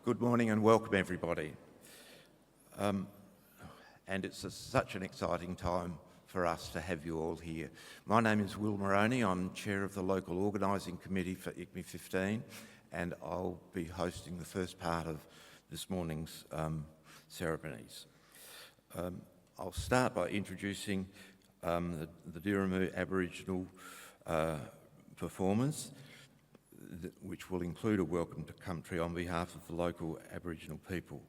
Good morning and welcome everybody. And it's such an exciting time for us to have you all here. My name is Will Moroney. I'm Chair of the Local Organising Committee for ICME-15 and I'll be hosting the first part of this morning's ceremonies. I'll start by introducing the Diramu Aboriginal performers, which will include a welcome to country on behalf of the local Aboriginal people.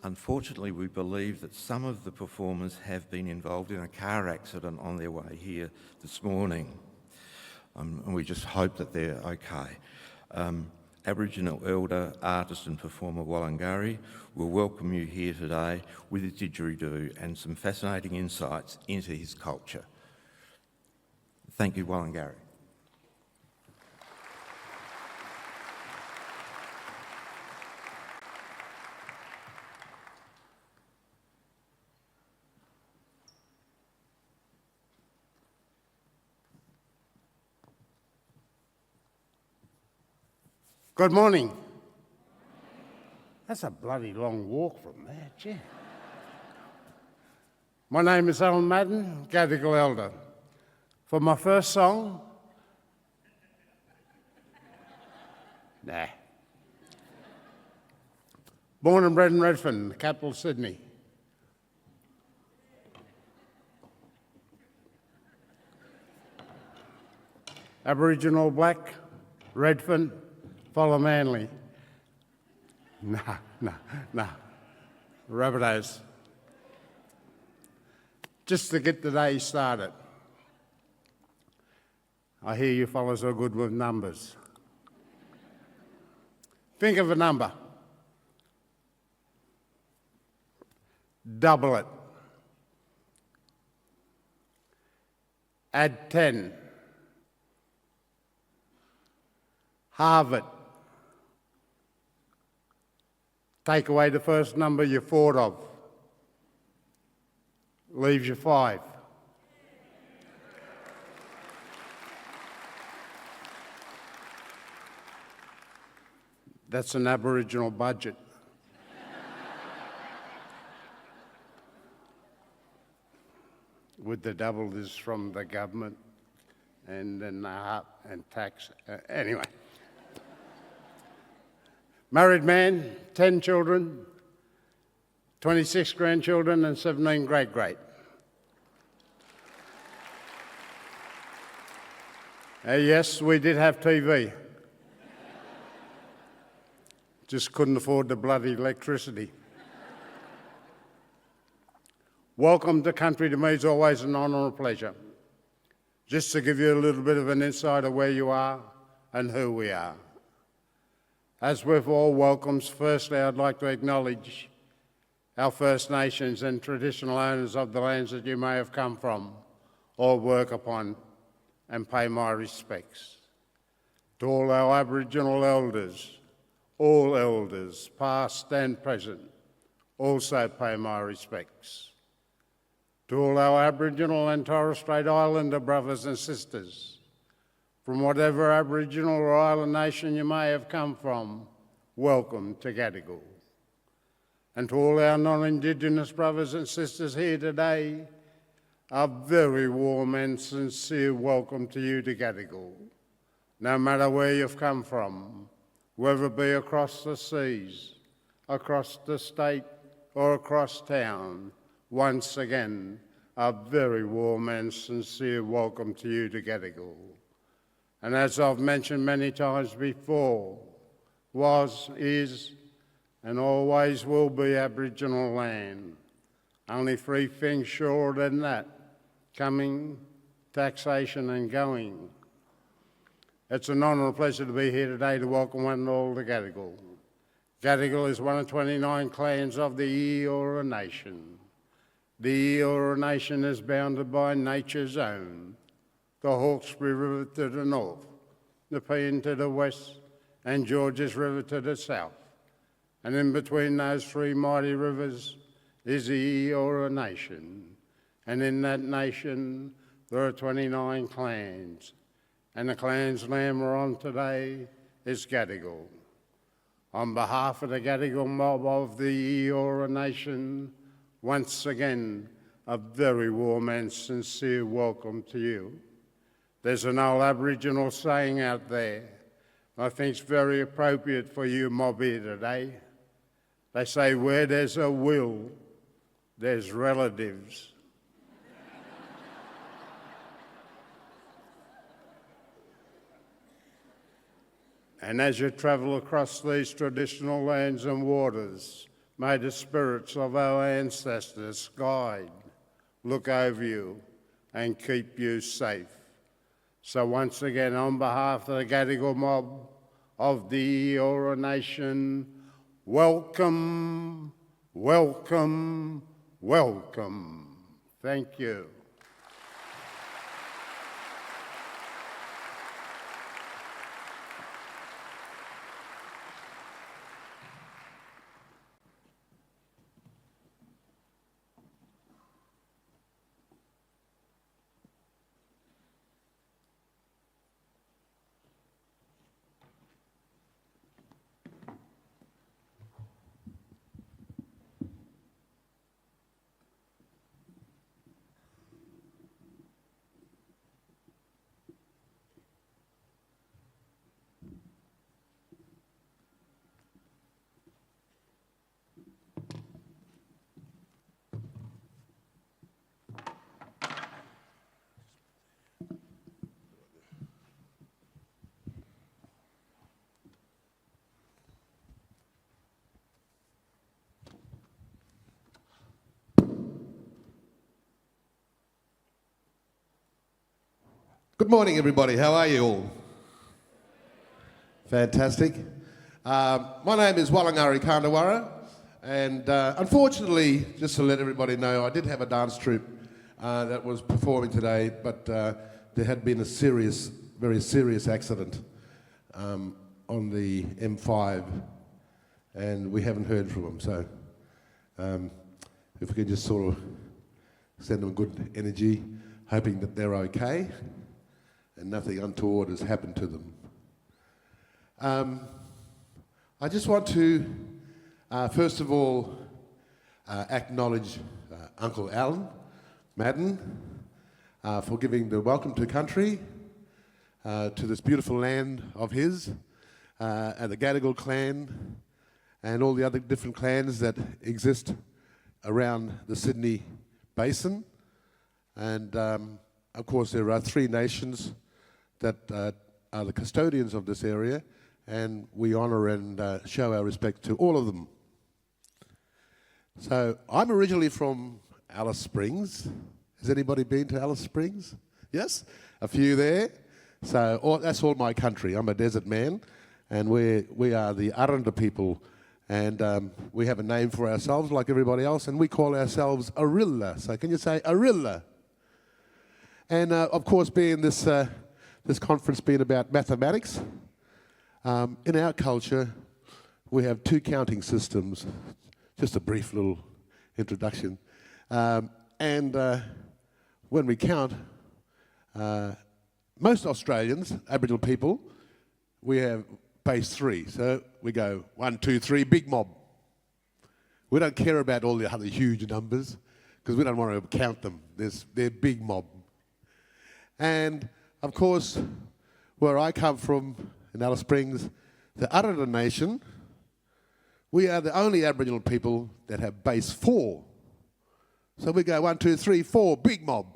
Unfortunately, we believe that some of the performers have been involved in a car accident on their way here this morning, and we just hope that they're okay. Aboriginal elder, artist and performer Walangari will welcome you here today with his didgeridoo and some fascinating insights into his culture. Thank you, Walangari. Good morning. That's a bloody long walk from there, gee. My name is Alan Madden, Gadigal Elder. For my first song, Born and bred in Redfern, the capital Sydney. Aboriginal black, Redfern, follow Manly. No. Rabbitohs. Just to get the day started. I hear you fellas are good with numbers. Think of a number. Double it. Add 10. Halve it. Take away the first number you thought of. Leaves you 5. That's an Aboriginal budget. With the double is from the government and then the half and tax. Anyway. Married man, 10 children, 26 grandchildren and 17 great-great. Yes, we did have TV. Just couldn't afford the bloody electricity. Welcome to country to me is always an honour and a pleasure. Just to give you a little bit of an insight of where you are and who we are. As with all welcomes, firstly I'd like to acknowledge our First Nations and traditional owners of the lands that you may have come from or work upon and pay my respects. To all our Aboriginal elders, all elders, past and present, also pay my respects. To all our Aboriginal and Torres Strait Islander brothers and sisters, from whatever Aboriginal or island nation you may have come from, welcome to Gadigal. And to all our non-Indigenous brothers and sisters here today, a very warm and sincere welcome to you to Gadigal. No matter where you've come from, whether it be across the seas, across the state or across town, once again, a very warm and sincere welcome to you to Gadigal. And as I've mentioned many times before, was, is, and always will be Aboriginal land. Only 3 things surer than that: coming, taxation and going. It's an honour and a pleasure to be here today to welcome one and all to Gadigal. Gadigal is one of 29 clans of the Eora Nation. The Eora Nation is bounded by nature's own, the Hawkesbury River to the north, the Peene to the west, and Georges River to the south. And in between those 3 mighty rivers is the Eora Nation. And in that nation, there are 29 clans. And the clan's land we're on today is Gadigal. On behalf of the Gadigal mob of the Eora Nation, once again, a very warm and sincere welcome to you. There's an old Aboriginal saying out there, I think it's very appropriate for you mob here today. They say, where there's a will, there's relatives. And as you travel across these traditional lands and waters, may the spirits of our ancestors guide, look over you, and keep you safe. So once again, on behalf of the Gadigal mob of the Eora Nation, welcome, welcome, welcome. Thank you. Good morning, everybody. How are you all? Fantastic. My name is Wallangari Kandawara, and unfortunately, just to let everybody know, I did have a dance troupe that was performing today, but there had been a very serious accident on the M5, and we haven't heard from them. So if we could just sort of send them good energy, hoping that they're okay and nothing untoward has happened to them. I just want to, first of all, acknowledge Uncle Alan Madden for giving the welcome to country to this beautiful land of his, and the Gadigal clan, and all the other different clans that exist around the Sydney Basin. And of course, there are 3 nations that are the custodians of this area, and we honour and show our respect to all of them. So I'm originally from Alice Springs. Has anybody been to Alice Springs? Yes? A few there. So that's all my country. I'm a desert man, and we are the Aranda people, and we have a name for ourselves like everybody else, and we call ourselves Arilla. So can you say Arilla? And of course, being this conference being about mathematics, in our culture, we have 2 counting systems. Just a brief little introduction. And when we count, most Australians, Aboriginal people, we have base 3. So we go 1, 2, 3, big mob. We don't care about all the other huge numbers because we don't want to count them. They're big mob. And of course, where I come from in Alice Springs, the Aranda Nation, we are the only Aboriginal people that have base 4. So we go 1, 2, 3, 4, big mob.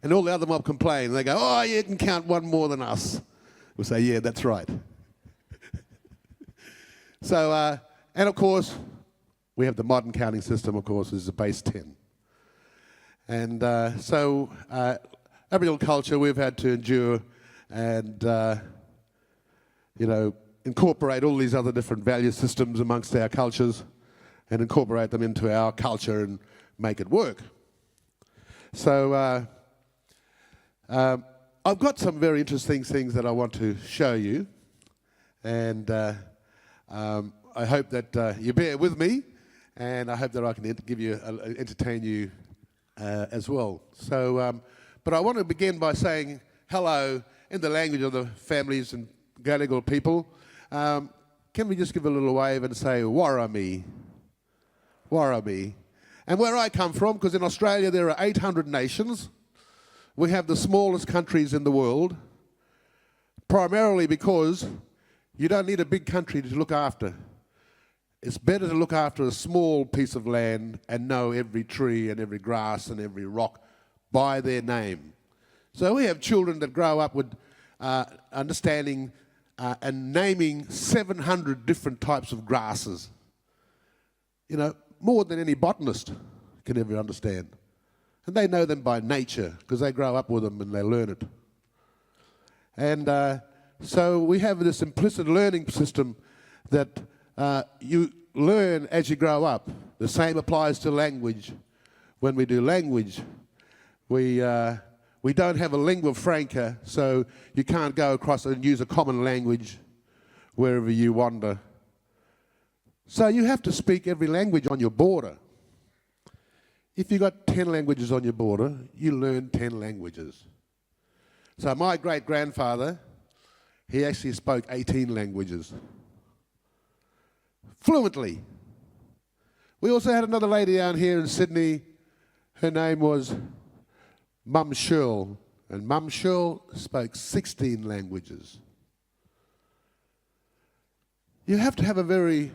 And all the other mob complain. They go, oh, you can count one more than us. We'll say, yeah, that's right. So, and of course, we have the modern counting system, of course, is the base 10. And so Aboriginal culture we've had to endure and, incorporate all these other different value systems amongst our cultures and incorporate them into our culture and make it work. So I've got some very interesting things that I want to show you, and I hope that you bear with me, and I hope that I can entertain you as well. So, but I want to begin by saying hello in the language of the families and Gadigal people. can we just give a little wave and say, Warrami? Warrami. And where I come from, because in Australia there are 800 nations, we have the smallest countries in the world, primarily because you don't need a big country to look after. It's better to look after a small piece of land and know every tree and every grass and every rock by their name. So we have children that grow up with understanding and naming 700 different types of grasses. You know, more than any botanist can ever understand. And they know them by nature because they grow up with them and they learn it. And so we have this implicit learning system that you learn as you grow up. The same applies to language. When we do language, we don't have a lingua franca, so you can't go across and use a common language wherever you wander. So you have to speak every language on your border. If you've got 10 languages on your border, you learn 10 languages. So my great-grandfather, he actually spoke 18 languages fluently. We also had another lady down here in Sydney. Her name was Mum Shirl, and Mum Shirl spoke 16 languages. You have to have a very,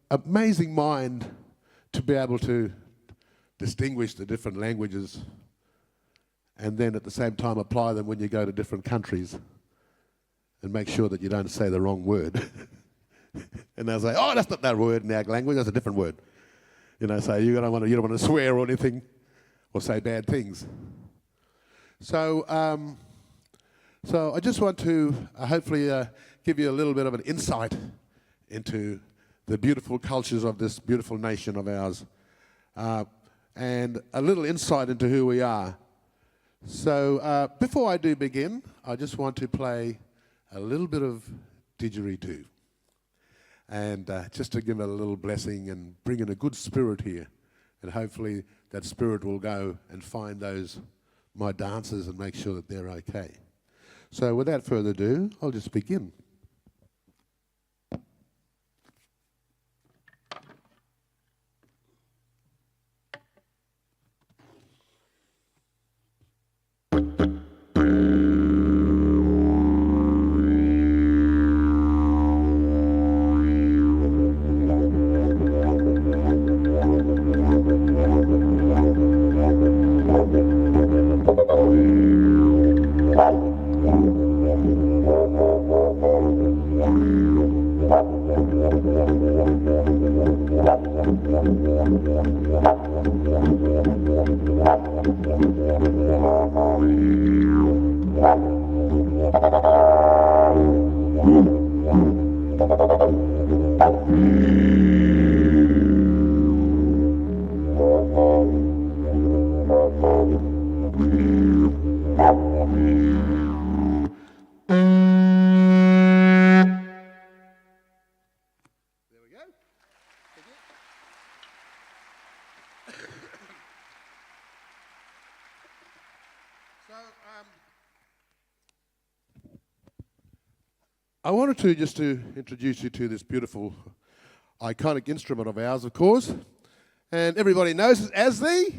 amazing mind to be able to distinguish the different languages and then at the same time apply them when you go to different countries and make sure that you don't say the wrong word. And they'll say, oh, that's not that word in our language, that's a different word. So you don't want to swear or anything or say bad things. So I just want to hopefully give you a little bit of an insight into the beautiful cultures of this beautiful nation of ours, and a little insight into who we are. So before I do begin, I just want to play a little bit of didgeridoo, and just to give it a little blessing and bring in a good spirit here, and hopefully that spirit will go and find my dancers and make sure that they're okay. So without further ado, I'll just begin. I wanted to introduce you to this beautiful, iconic instrument of ours, of course, and everybody knows it as the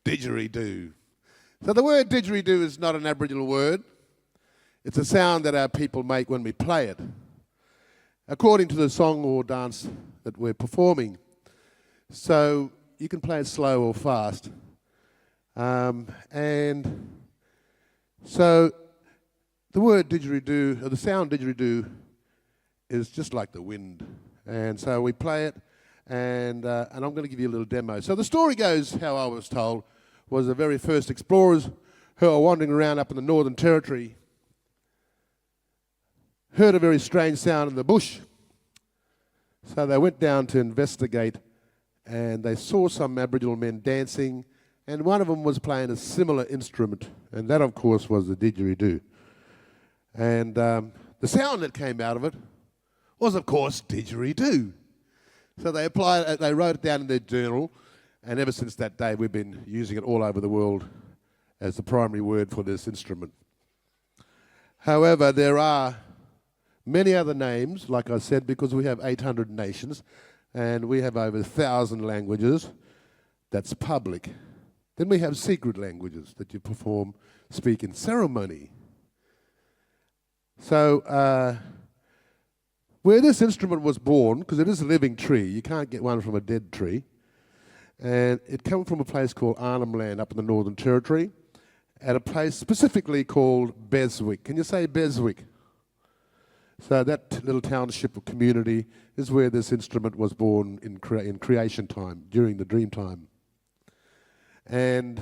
didgeridoo. So the word didgeridoo is not an Aboriginal word. It's a sound that our people make when we play it, according to the song or dance that we're performing. So you can play it slow or fast. And so the word didgeridoo, or the sound didgeridoo, is just like the wind. And so we play it, and I'm going to give you a little demo. So the story goes, how I was told, was the very first explorers who were wandering around up in the Northern Territory heard a very strange sound in the bush. So they went down to investigate, and they saw some Aboriginal men dancing, and one of them was playing a similar instrument, and that, of course, was the didgeridoo. And the sound that came out of it was, of course, didgeridoo. So they wrote it down in their journal, and ever since that day, we've been using it all over the world as the primary word for this instrument. However, there are many other names, like I said, because we have 800 nations and we have over 1,000 languages. That's public. Then we have secret languages that you speak in ceremony. So where this instrument was born, because it is a living tree, you can't get one from a dead tree, and it came from a place called Arnhem Land up in the Northern Territory, at a place specifically called Beswick. Can you say Beswick? So that little township or community is where this instrument was born in creation time, during the dream time. And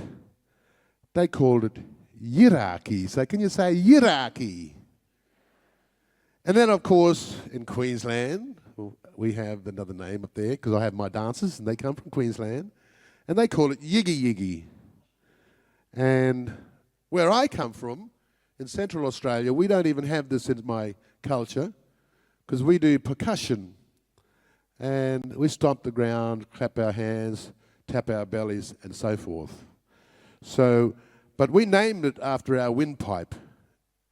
they called it Yiraki. So can you say Yiraki? And then, of course, in Queensland, we have another name up there, because I have my dancers, and they come from Queensland, and they call it Yiggy Yiggy. And where I come from, in Central Australia, we don't even have this in my culture, because we do percussion. And we stomp the ground, clap our hands, tap our bellies, and so forth. So, but we named it after our windpipe.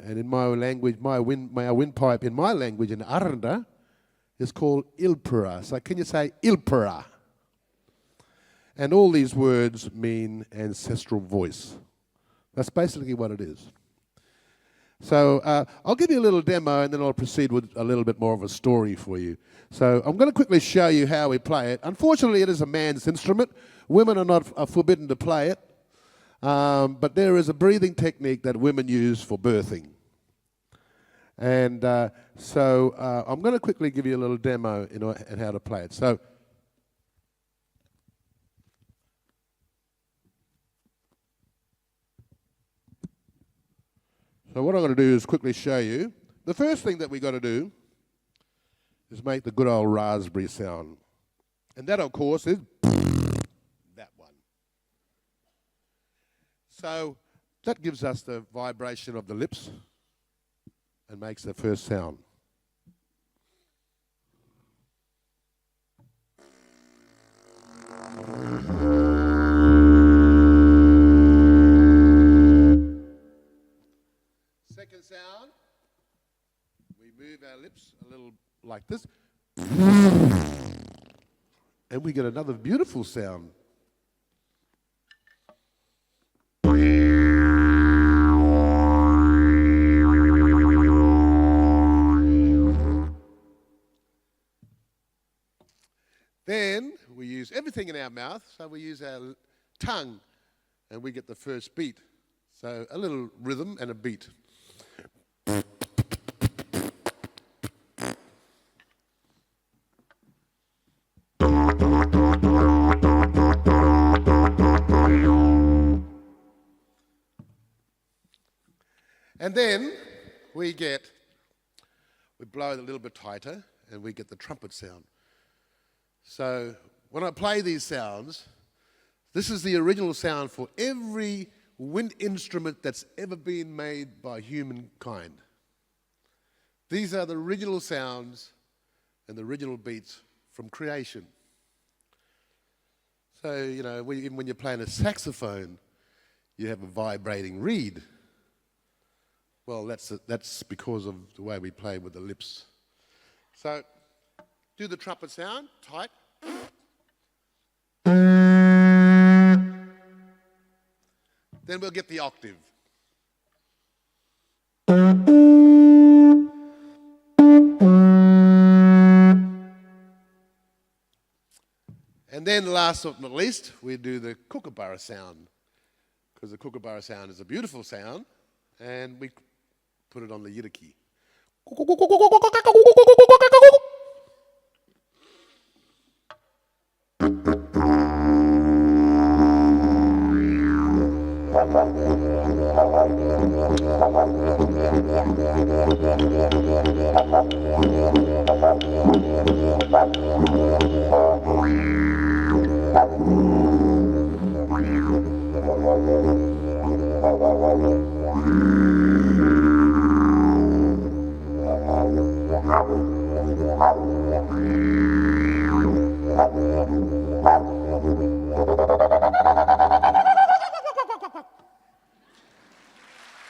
And in my language, my windpipe in my language, in Aranda, is called Ilpera. So can you say Ilpera? And all these words mean ancestral voice. That's basically what it is. So I'll give you a little demo, and then I'll proceed with a little bit more of a story for you. So I'm going to quickly show you how we play it. Unfortunately, it is a man's instrument. Women are forbidden to play it. But there is a breathing technique that women use for birthing. And so I'm going to quickly give you a little demo on how to play it. So what I'm going to do is quickly show you. The first thing that we got to do is make the good old raspberry sound. And that, of course, is that one. So that gives us the vibration of the lips and makes the first sound. Second sound, we move our lips a little like this, and we get another beautiful sound. Then we use everything in our mouth, so we use our tongue, and we get the first beat. So a little rhythm and a beat. And then we blow it a little bit tighter, and we get the trumpet sound. So when I play these sounds, this is the original sound for every wind instrument that's ever been made by humankind. These are the original sounds and the original beats from creation. So, even when you're playing a saxophone, you have a vibrating reed. Well, that's because of the way we play with the lips. So, do the trumpet sound, tight. Then we'll get the octave. And then last but not least, we do the kookaburra sound, because the kookaburra sound is a beautiful sound, and we put it on the yidaki.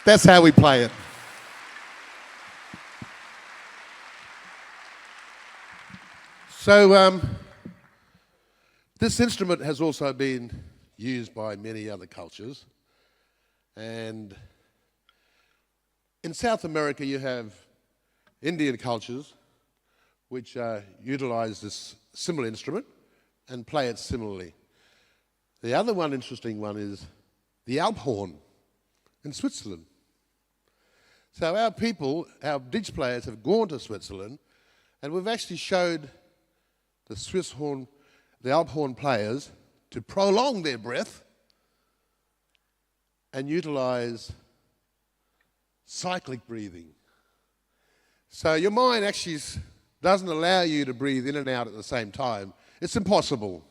That's how we play it. So this instrument has also been used by many other cultures. And in South America, you have Indian cultures which utilize this similar instrument and play it similarly. The other one, interesting one, is the Alp horn in Switzerland. So our people, our ditch players, have gone to Switzerland, and we've actually showed the Swiss horn, the Alp horn players, to prolong their breath and utilize cyclic breathing. So your mind actually doesn't allow you to breathe in and out at the same time. It's impossible.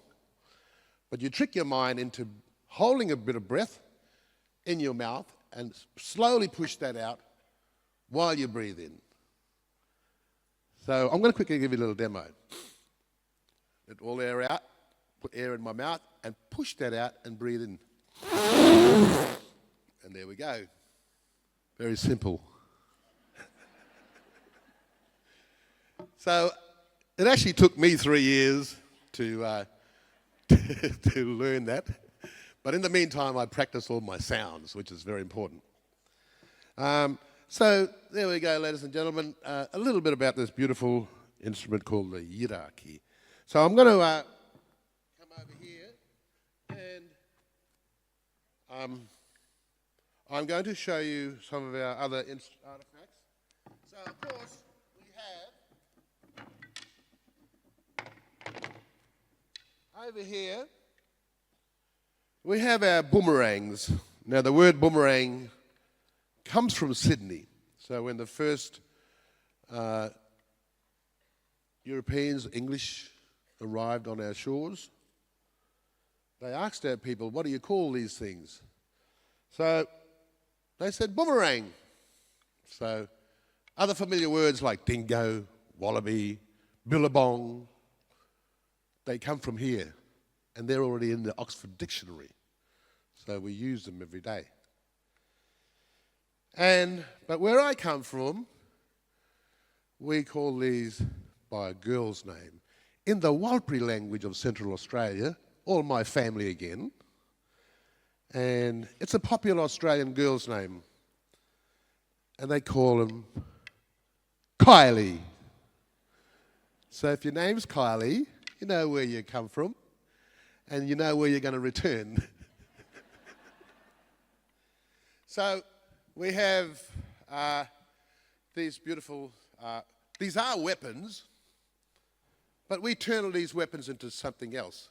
But you trick your mind into holding a bit of breath in your mouth and slowly push that out while you breathe in. So I'm going to quickly give you a little demo. Let all air out, put air in my mouth, and push that out and breathe in. And there we go. Very simple. So it actually took me 3 years to learn that. But in the meantime, I practiced all my sounds, which is very important. So there we go, ladies and gentlemen. A little bit about this beautiful instrument called the yiraki. So I'm going to come over here and I'm going to show you some of our other artifacts. So of course we have over here, we have our boomerangs. Now the word boomerang comes from Sydney. So when the first Europeans, English, arrived on our shores, they asked our people, what do you call these things? So they said boomerang. So other familiar words like dingo, wallaby, billabong, they come from here, and they're already in the Oxford Dictionary. So we use them every day. But where I come from, we call these by a girl's name. In the Warlpiri language of Central Australia, all my family again, and it's a popular Australian girl's name, and they call them Kylie. So if your name's Kylie, you know where you come from, and you know where you're going to return. So we have these beautiful, these are weapons, but we turn all these weapons into something else.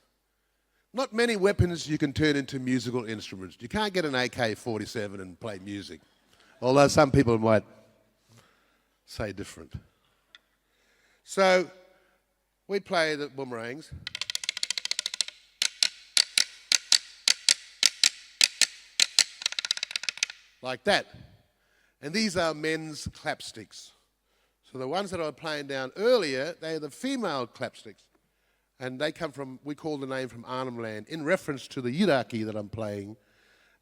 Not many weapons you can turn into musical instruments. You can't get an AK-47 and play music, although some people might say different. So we play the boomerangs. Like that. And these are men's clapsticks. So the ones that I was playing down earlier, they're the female clapsticks. And they come from, we call the name from Arnhem Land, in reference to the yiraki that I'm playing,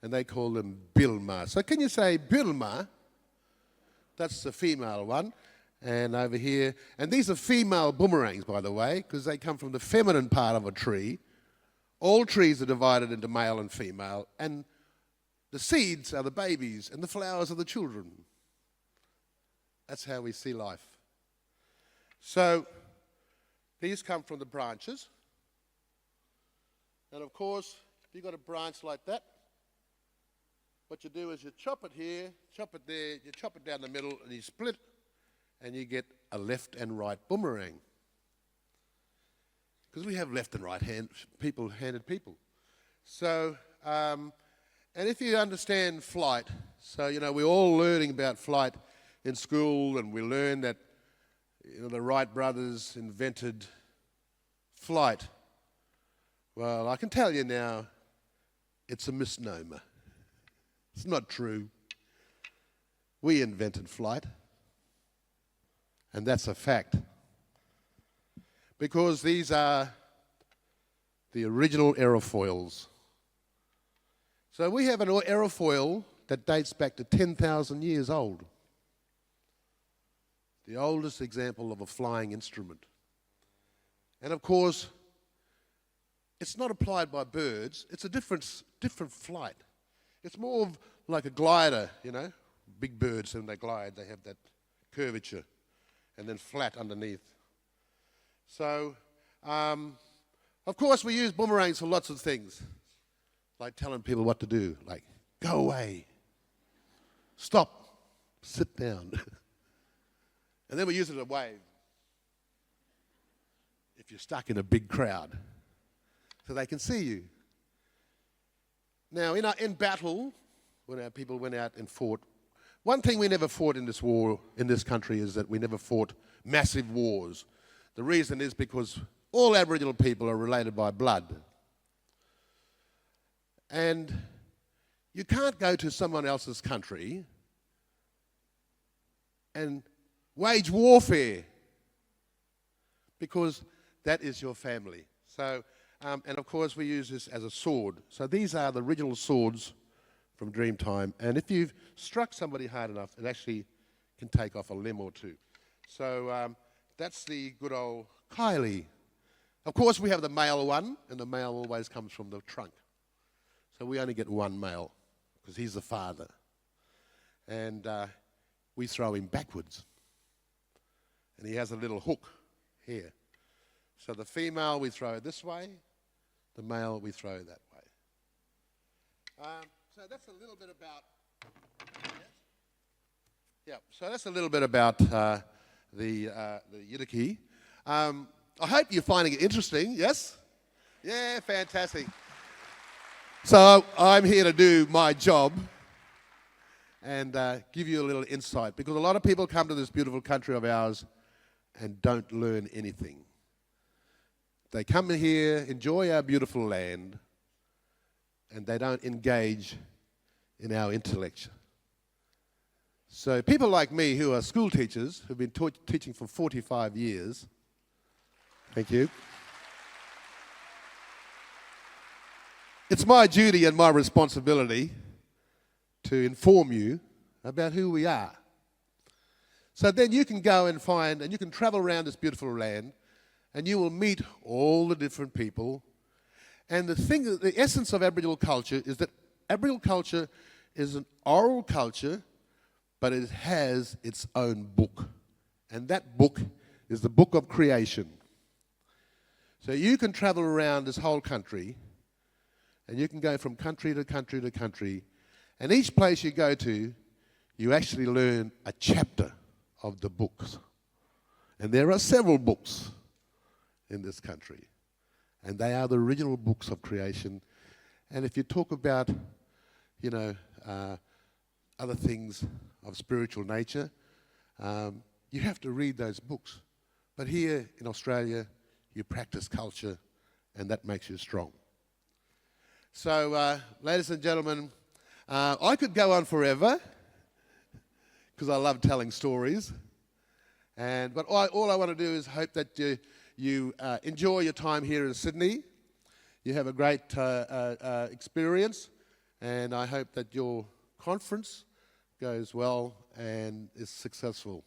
and they call them bilma. So can you say bilma? That's the female one. And over here, and these are female boomerangs, by the way, because they come from the feminine part of a tree. All trees are divided into male and female, and the seeds are the babies, and the flowers are the children. That's how we see life. So these come from the branches. And of course, if you've got a branch like that, what you do is you chop it here, chop it there, you chop it down the middle, and you split, and you get a left and right boomerang. Because we have left and right handed people. So, and if you understand flight, so, you know, we're all learning about flight in school, and we learn that, you know, the Wright brothers invented flight. Well, I can tell you now, it's a misnomer. It's not true. We invented flight, and that's a fact. Because these are the original aerofoils. So we have an aerofoil that dates back to 10,000 years old. The oldest example of a flying instrument. And of course, it's not applied by birds. It's a different flight. It's more of like a glider, you know. Big birds, when they glide, they have that curvature and then flat underneath. So, of course, we use boomerangs for lots of things, like telling people what to do, like, go away, stop, sit down. And then we use it as a wave if you're stuck in a big crowd, so they can see you. Now, in battle, when our people went out and fought, one thing we never fought in this war, in this country, is that we never fought massive wars. The reason is because all Aboriginal people are related by blood. And you can't go to someone else's country and wage warfare, because that is your family. So, and of course we use this as a sword. So these are the original swords from Dreamtime, and if you've struck somebody hard enough, it actually can take off a limb or two. So that's the good old Kylie. Of course we have the male one, and the male always comes from the trunk. So we only get one male, because he's the father. And we throw him backwards. And he has a little hook here. So the female we throw this way, the male we throw that way. So that's a little bit about, so that's a little bit about the Yidaki. I hope you're finding it interesting, yes? Yeah, fantastic. So I'm here to do my job and give you a little insight, because a lot of people come to this beautiful country of ours and don't learn anything. They come here, enjoy our beautiful land, and they don't engage in our intellect. So people like me, who are school teachers, who've been teaching for 45 years, thank you. It's my duty and my responsibility to inform you about who we are. So then you can go and find, and you can travel around this beautiful land, and you will meet all the different people. And the essence of Aboriginal culture is that Aboriginal culture is an oral culture, but it has its own book. And that book is the book of creation. So you can travel around this whole country, and you can go from country to country to country, and each place you go to, you actually learn a chapter of the books. And there are several books in this country, and they are the original books of creation. And if you talk about, you know, other things of spiritual nature, you have to read those books. But here in Australia, you practice culture, and that makes you strong. So, ladies and gentlemen, I could go on forever, because I love telling stories. But all I want to do is hope that you enjoy your time here in Sydney. You have a great experience, and I hope that your conference goes well and is successful.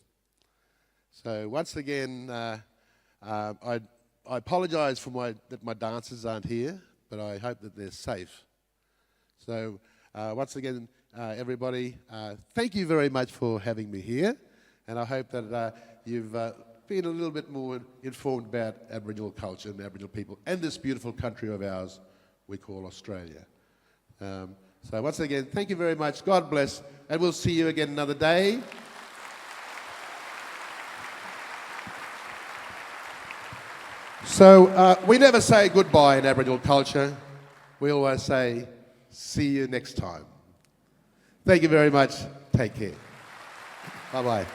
So once again, I apologise for that my dancers aren't here, but I hope that they're safe. So once again, everybody, thank you very much for having me here, and I hope that you've been a little bit more informed about Aboriginal culture and Aboriginal people and this beautiful country of ours we call Australia. So once again, thank you very much. God bless, and we'll see you again another day. So we never say goodbye in Aboriginal culture. We always say, see you next time. Thank you very much. Take care. Bye-bye.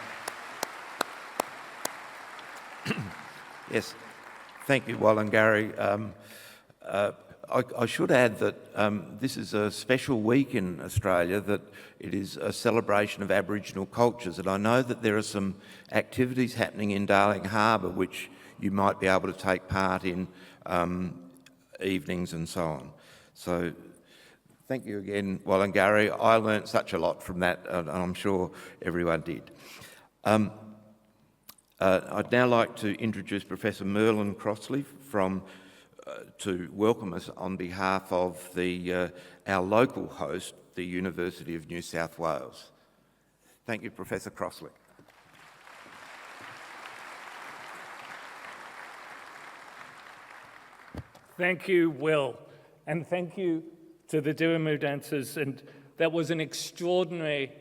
Yes, thank you, Walangari. I should add that this is a special week in Australia, that it is a celebration of Aboriginal cultures, and I know that there are some activities happening in Darling Harbour which you might be able to take part in, evenings and so on. So thank you again, Walangari. I learnt such a lot from that, and I'm sure everyone did. I'd now like to introduce Professor Merlin Crossley to welcome us on behalf of our local host, the University of New South Wales. Thank you, Professor Crossley. Thank you, Will, and thank you to the Dirimu dancers. And that was an extraordinary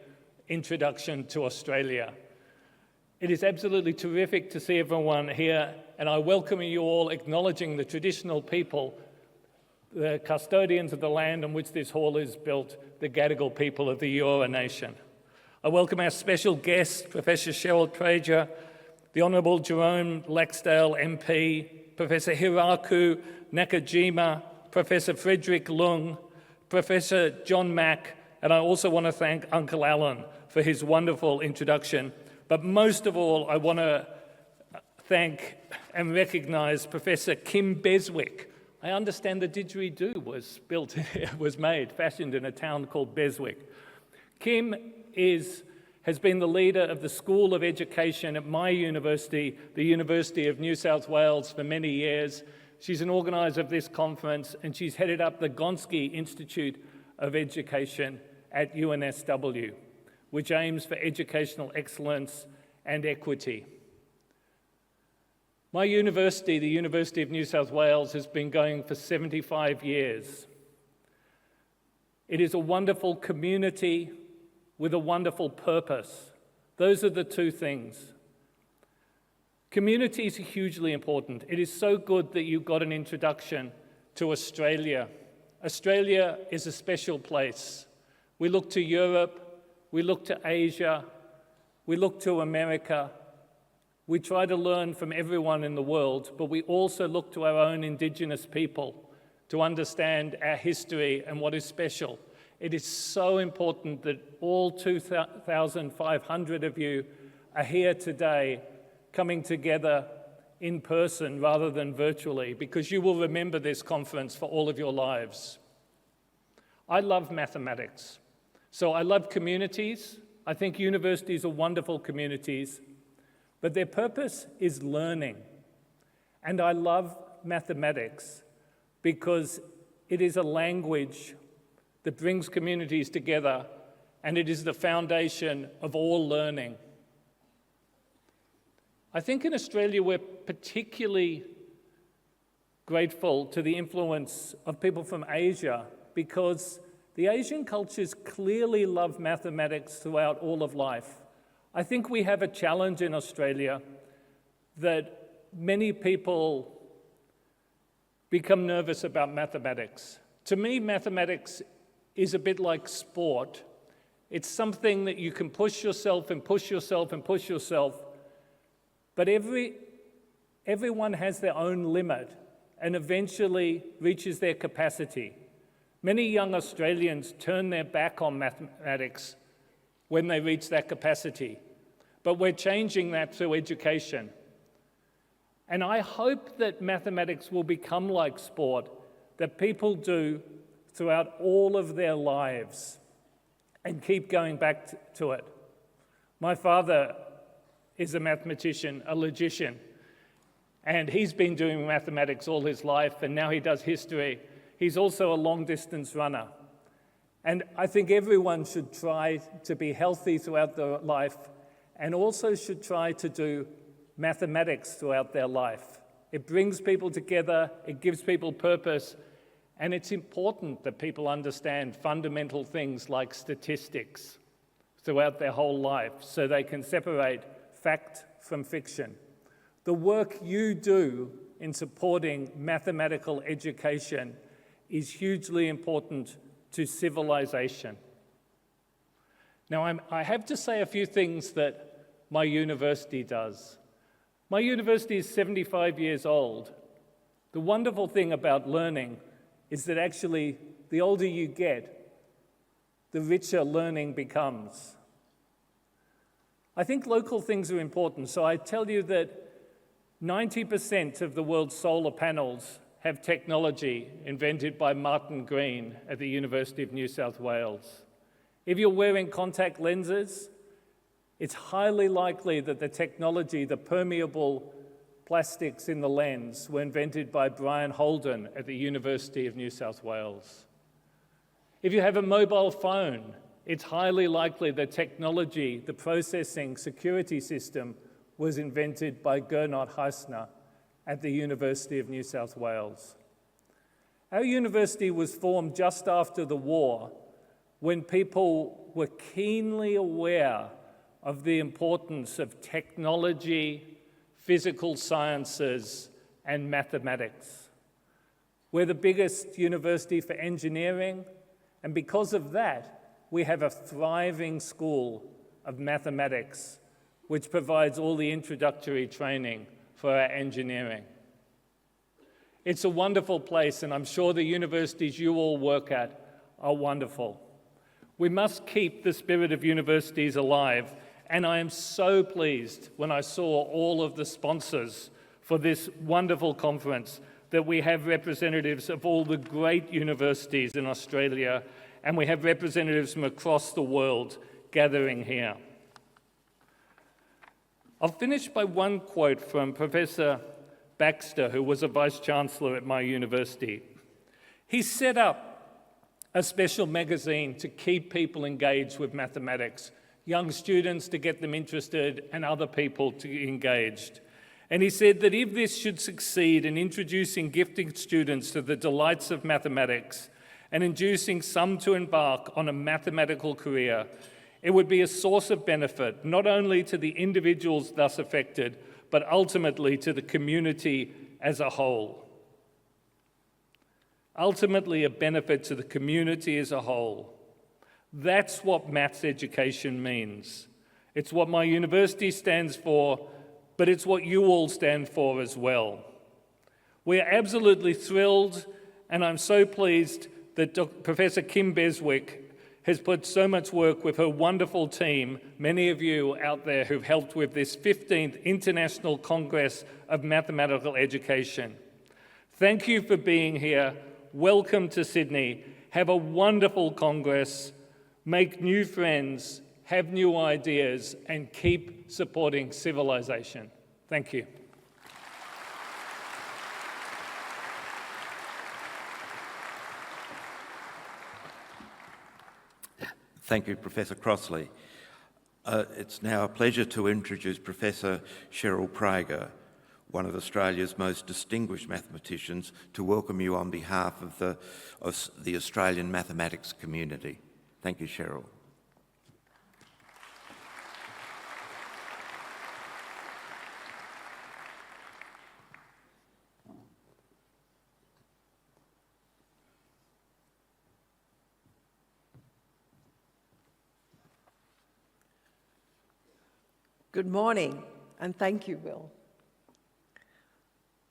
introduction to Australia. It is absolutely terrific to see everyone here, and I welcome you all, acknowledging the traditional people, the custodians of the land on which this hall is built, the Gadigal people of the Eora Nation. I welcome our special guest, Professor Cheryl Traeger, the Honourable Jerome Laxdale MP, Professor Hiraku Nakajima, Professor Frederick Lung, Professor John Mack, and I also want to thank Uncle Alan for his wonderful introduction. But most of all, I want to thank and recognise Professor Kim Beswick. I understand the didgeridoo was fashioned in a town called Beswick. Kim has been the leader of the School of Education at my university, the University of New South Wales, for many years. She's an organiser of this conference, and she's headed up the Gonski Institute of Education at UNSW, which aims for educational excellence and equity. My university, the University of New South Wales, has been going for 75 years. It is a wonderful community with a wonderful purpose. Those are the two things. Communities are hugely important. It is so good that you got an introduction to Australia. Australia is a special place. We look to Europe, we look to Asia, we look to America. We try to learn from everyone in the world, but we also look to our own Indigenous people to understand our history and what is special. It is so important that all 2,500 of you are here today, coming together in person rather than virtually, because you will remember this conference for all of your lives. I love mathematics, so I love communities. I think universities are wonderful communities, but their purpose is learning. And I love mathematics because it is a language that brings communities together, and it is the foundation of all learning. I think in Australia we're particularly grateful to the influence of people from Asia, because the Asian cultures clearly love mathematics throughout all of life. I think we have a challenge in Australia that many people become nervous about mathematics. To me, mathematics is a bit like sport. It's something that you can push yourself and push yourself and push yourself, but everyone has their own limit and eventually reaches their capacity. Many young Australians turn their back on mathematics when they reach that capacity, but we're changing that through education. And I hope that mathematics will become like sport, that people do throughout all of their lives and keep going back to it. My father is a mathematician, a logician, and he's been doing mathematics all his life, and now he does history. He's also a long-distance runner. And I think everyone should try to be healthy throughout their life, and also should try to do mathematics throughout their life. It brings people together, it gives people purpose, and it's important that people understand fundamental things like statistics throughout their whole life, so they can separate fact from fiction. The work you do in supporting mathematical education is hugely important to civilization. Now, I have to say a few things that my university does. My university is 75 years old. The wonderful thing about learning is that actually, the older you get, the richer learning becomes. I think local things are important, so I tell you that 90% of the world's solar panels have technology invented by Martin Green at the University of New South Wales. If you're wearing contact lenses, It's highly likely that the technology, the permeable plastics in the lens, were invented by Brian Holden at the University of New South Wales. If you have a mobile phone, it's highly likely the technology, the processing security system, was invented by Gernot Heissner at the University of New South Wales. Our university was formed just after the war, when people were keenly aware of the importance of technology, physical sciences, and mathematics. We're the biggest university for engineering, and because of that, we have a thriving school of mathematics, which provides all the introductory training for our engineering. It's a wonderful place, and I'm sure the universities you all work at are wonderful. We must keep the spirit of universities alive, and I am so pleased when I saw all of the sponsors for this wonderful conference that we have representatives of all the great universities in Australia, and we have representatives from across the world gathering here. I'll finish by one quote from Professor Baxter, who was a Vice-Chancellor at my university. He set up a special magazine to keep people engaged with mathematics, young students to get them interested and other people to get engaged. And he said that if this should succeed in introducing gifted students to the delights of mathematics and inducing some to embark on a mathematical career, it would be a source of benefit not only to the individuals thus affected, but ultimately to the community as a whole. Ultimately, a benefit to the community as a whole. That's what maths education means. It's what my university stands for, but it's what you all stand for as well. We are absolutely thrilled, and I'm so pleased that Professor Kim Beswick has put so much work with her wonderful team, many of you out there who've helped with this 15th International Congress of Mathematical Education. Thank you for being here. Welcome to Sydney. Have a wonderful Congress. Make new friends, have new ideas, and keep supporting civilization. Thank you. Thank you, Professor Crossley. It's now a pleasure to introduce Professor Cheryl Prager, one of Australia's most distinguished mathematicians, to welcome you on behalf of the Australian mathematics community. Thank you, Cheryl. Good morning, and thank you, Will.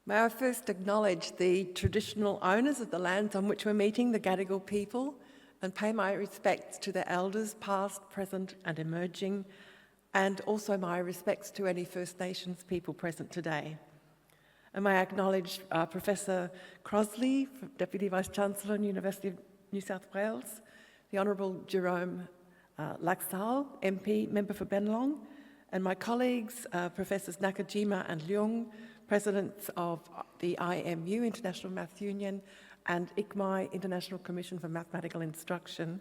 May I first acknowledge the traditional owners of the lands on which we're meeting, the Gadigal people, and pay my respects to their elders, past, present, and emerging, and also my respects to any First Nations people present today. And may I acknowledge Professor Crossley, Deputy Vice-Chancellor, University of New South Wales, the Honourable Jerome Laxale, MP, Member for Bennelong, and my colleagues, Professors Nakajima and Leung, Presidents of the IMU, International Math Union, and ICME, International Commission for Mathematical Instruction,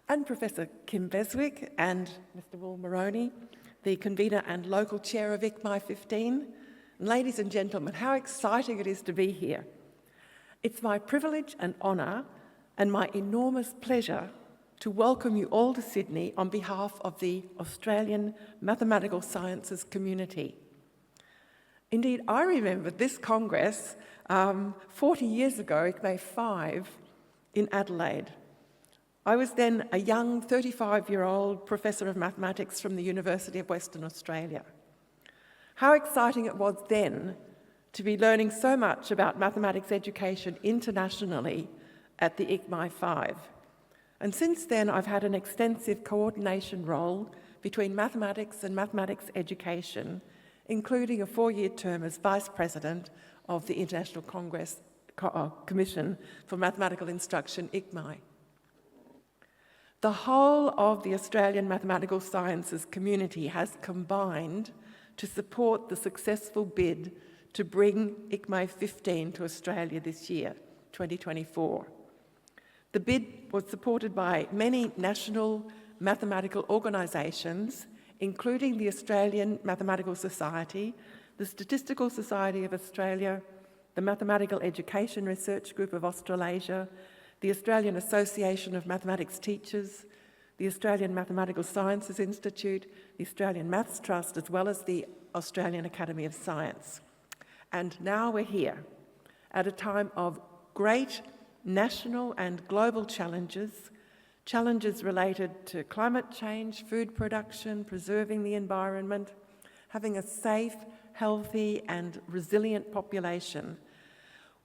and Professor Kim Beswick and Mr. Will Moroney, the convener and local chair of ICME-15. Ladies and gentlemen, how exciting it is to be here. It's my privilege and honour and my enormous pleasure to welcome you all to Sydney on behalf of the Australian Mathematical Sciences community. Indeed, I remember this Congress 40 years ago, ICME-5, in Adelaide. I was then a young 35-year-old professor of mathematics from the University of Western Australia. How exciting it was then to be learning so much about mathematics education internationally at the ICME-5. And since then, I've had an extensive coordination role between mathematics and mathematics education, including a 4-year term as Vice President of the International Commission for Mathematical Instruction, ICME. The whole of the Australian mathematical sciences community has combined to support the successful bid to bring ICME-15 to Australia this year, 2024. The bid was supported by many national mathematical organisations, including the Australian Mathematical Society, the Statistical Society of Australia, the Mathematical Education Research Group of Australasia, the Australian Association of Mathematics Teachers, the Australian Mathematical Sciences Institute, the Australian Maths Trust, as well as the Australian Academy of Science. And now we're here at a time of great national and global challenges, challenges related to climate change, food production, preserving the environment, having a safe, healthy and resilient population.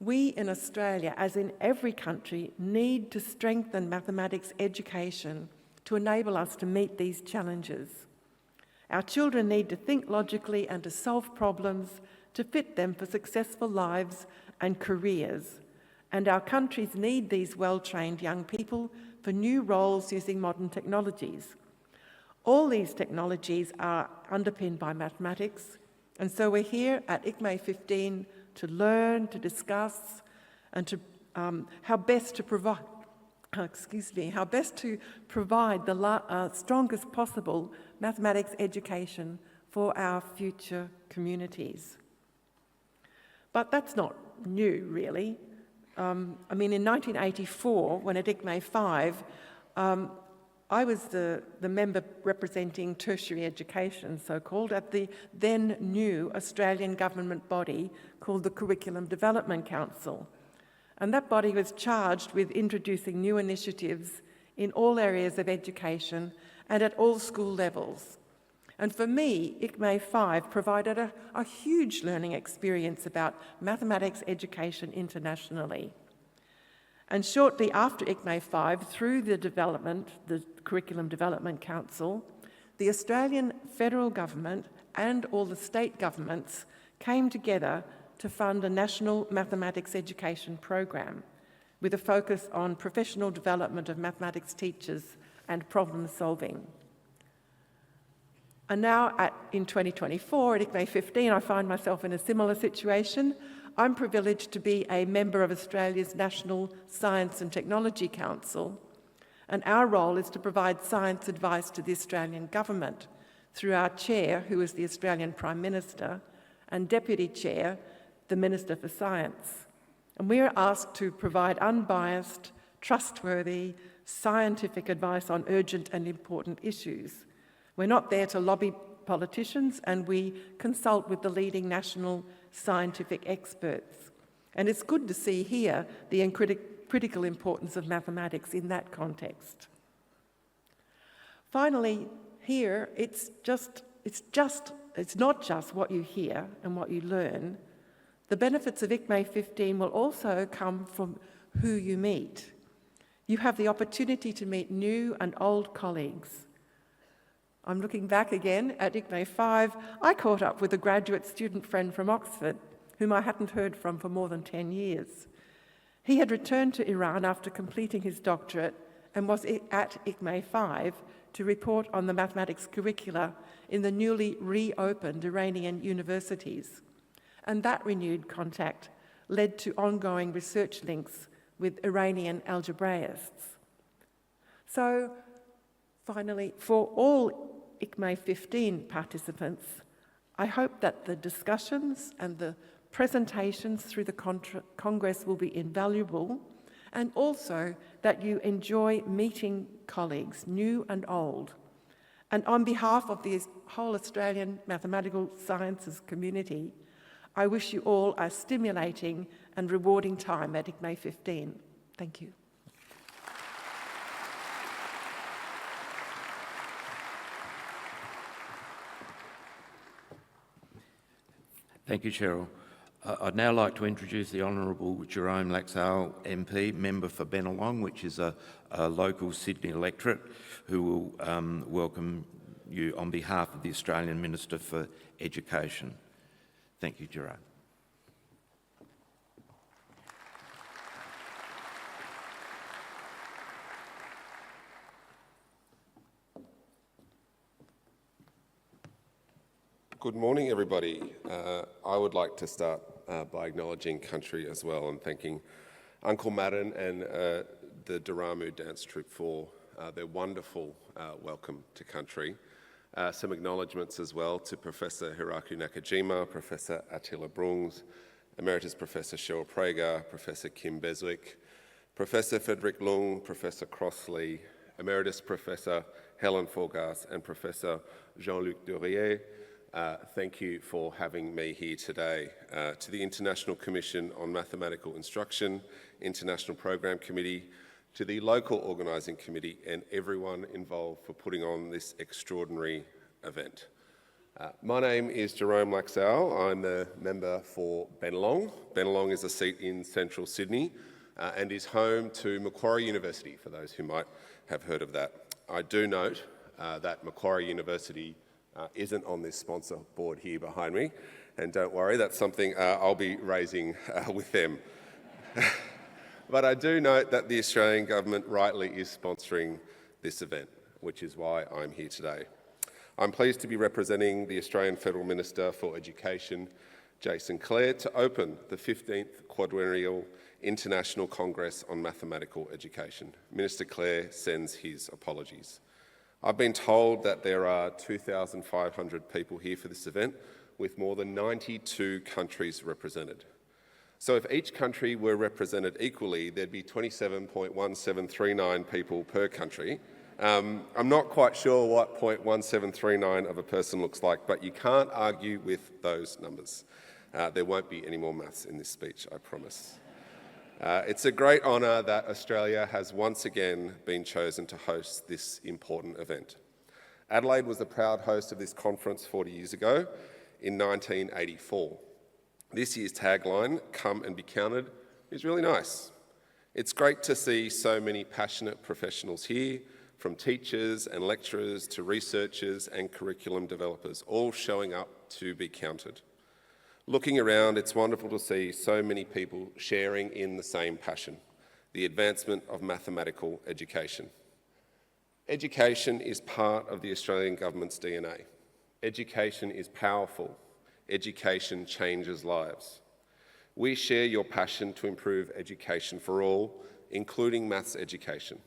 We in Australia, as in every country, need to strengthen mathematics education to enable us to meet these challenges. Our children need to think logically and to solve problems to fit them for successful lives and careers. And our countries need these well-trained young people for new roles using modern technologies. All these technologies are underpinned by mathematics, and so we're here at ICME-15 to learn, to discuss, and to how best to provide the strongest possible mathematics education for our future communities. But that's not new, really. In 1984, when at ICME-5, I was the member representing tertiary education, so-called, at the then new Australian government body called the Curriculum Development Council. And that body was charged with introducing new initiatives in all areas of education and at all school levels. And for me, ICME-5 provided a huge learning experience about mathematics education internationally. And shortly after ICME-5, through the Curriculum Development Council, the Australian federal government and all the state governments came together to fund a national mathematics education program with a focus on professional development of mathematics teachers and problem solving. And now in 2024 at ICME-15, I find myself in a similar situation. I'm privileged to be a member of Australia's National Science and Technology Council, and our role is to provide science advice to the Australian government through our chair, who is the Australian Prime Minister, and deputy chair, the Minister for Science. And we are asked to provide unbiased, trustworthy, scientific advice on urgent and important issues. We're not there to lobby politicians, and we consult with the leading national scientific experts. And it's good to see here the critical importance of mathematics in that context. Finally, here, it's not just what you hear and what you learn. The benefits of ICME-15 will also come from who you meet. You have the opportunity to meet new and old colleagues. I'm looking back again at ICME-5. I caught up with a graduate student friend from Oxford, whom I hadn't heard from for more than 10 years. He had returned to Iran after completing his doctorate and was at ICME-5 to report on the mathematics curricula in the newly reopened Iranian universities. And that renewed contact led to ongoing research links with Iranian algebraists. So, finally, for all ICME-15 participants, I hope that the discussions and the presentations through the Congress will be invaluable, and also that you enjoy meeting colleagues, new and old. And on behalf of the whole Australian mathematical sciences community, I wish you all a stimulating and rewarding time at ICME-15. Thank you. Thank you, Cheryl. I'd now like to introduce the Honourable Jerome Laxale MP, member for Bennelong, which is a local Sydney electorate, who will welcome you on behalf of the Australian Minister for Education. Thank you, Jerome. Good morning, everybody. I would like to start by acknowledging country as well and thanking Uncle Madden and the Daramu Dance Troupe for their wonderful welcome to country. Some acknowledgements as well to Professor Hiraku Nakajima, Professor Attila Brungs, Emeritus Professor Cheryl Prager, Professor Kim Beswick, Professor Frederick Lung, Professor Crossley, Emeritus Professor Helen Forgas, and Professor Jean-Luc Durier. Thank you for having me here today. To the International Commission on Mathematical Instruction, International Program Committee, to the local organising committee and everyone involved for putting on this extraordinary event. My name is Jerome Laxale. I'm the member for Bennelong. Bennelong is a seat in central Sydney and is home to Macquarie University, for those who might have heard of that. I do note that Macquarie University isn't on this sponsor board here behind me, and don't worry, that's something I'll be raising with them. But I do note that the Australian government rightly is sponsoring this event, which is why I'm here today. I'm pleased to be representing the Australian Federal Minister for Education, Jason Clare, to open the 15th Quadrennial International Congress on Mathematical Education. Minister Clare sends his apologies. I've been told that there are 2,500 people here for this event, with more than 92 countries represented. So if each country were represented equally, there'd be 27.1739 people per country. I'm not quite sure what 0.1739 of a person looks like, but you can't argue with those numbers. There won't be any more maths in this speech, I promise. It's a great honour that Australia has once again been chosen to host this important event. Adelaide was the proud host of this conference 40 years ago in 1984. This year's tagline, "Come and be counted," is really nice. It's great to see so many passionate professionals here, from teachers and lecturers to researchers and curriculum developers, all showing up to be counted. Looking around, it's wonderful to see so many people sharing in the same passion, the advancement of mathematical education. Education is part of the Australian government's DNA. Education is powerful. Education changes lives. We share your passion to improve education for all, including maths education.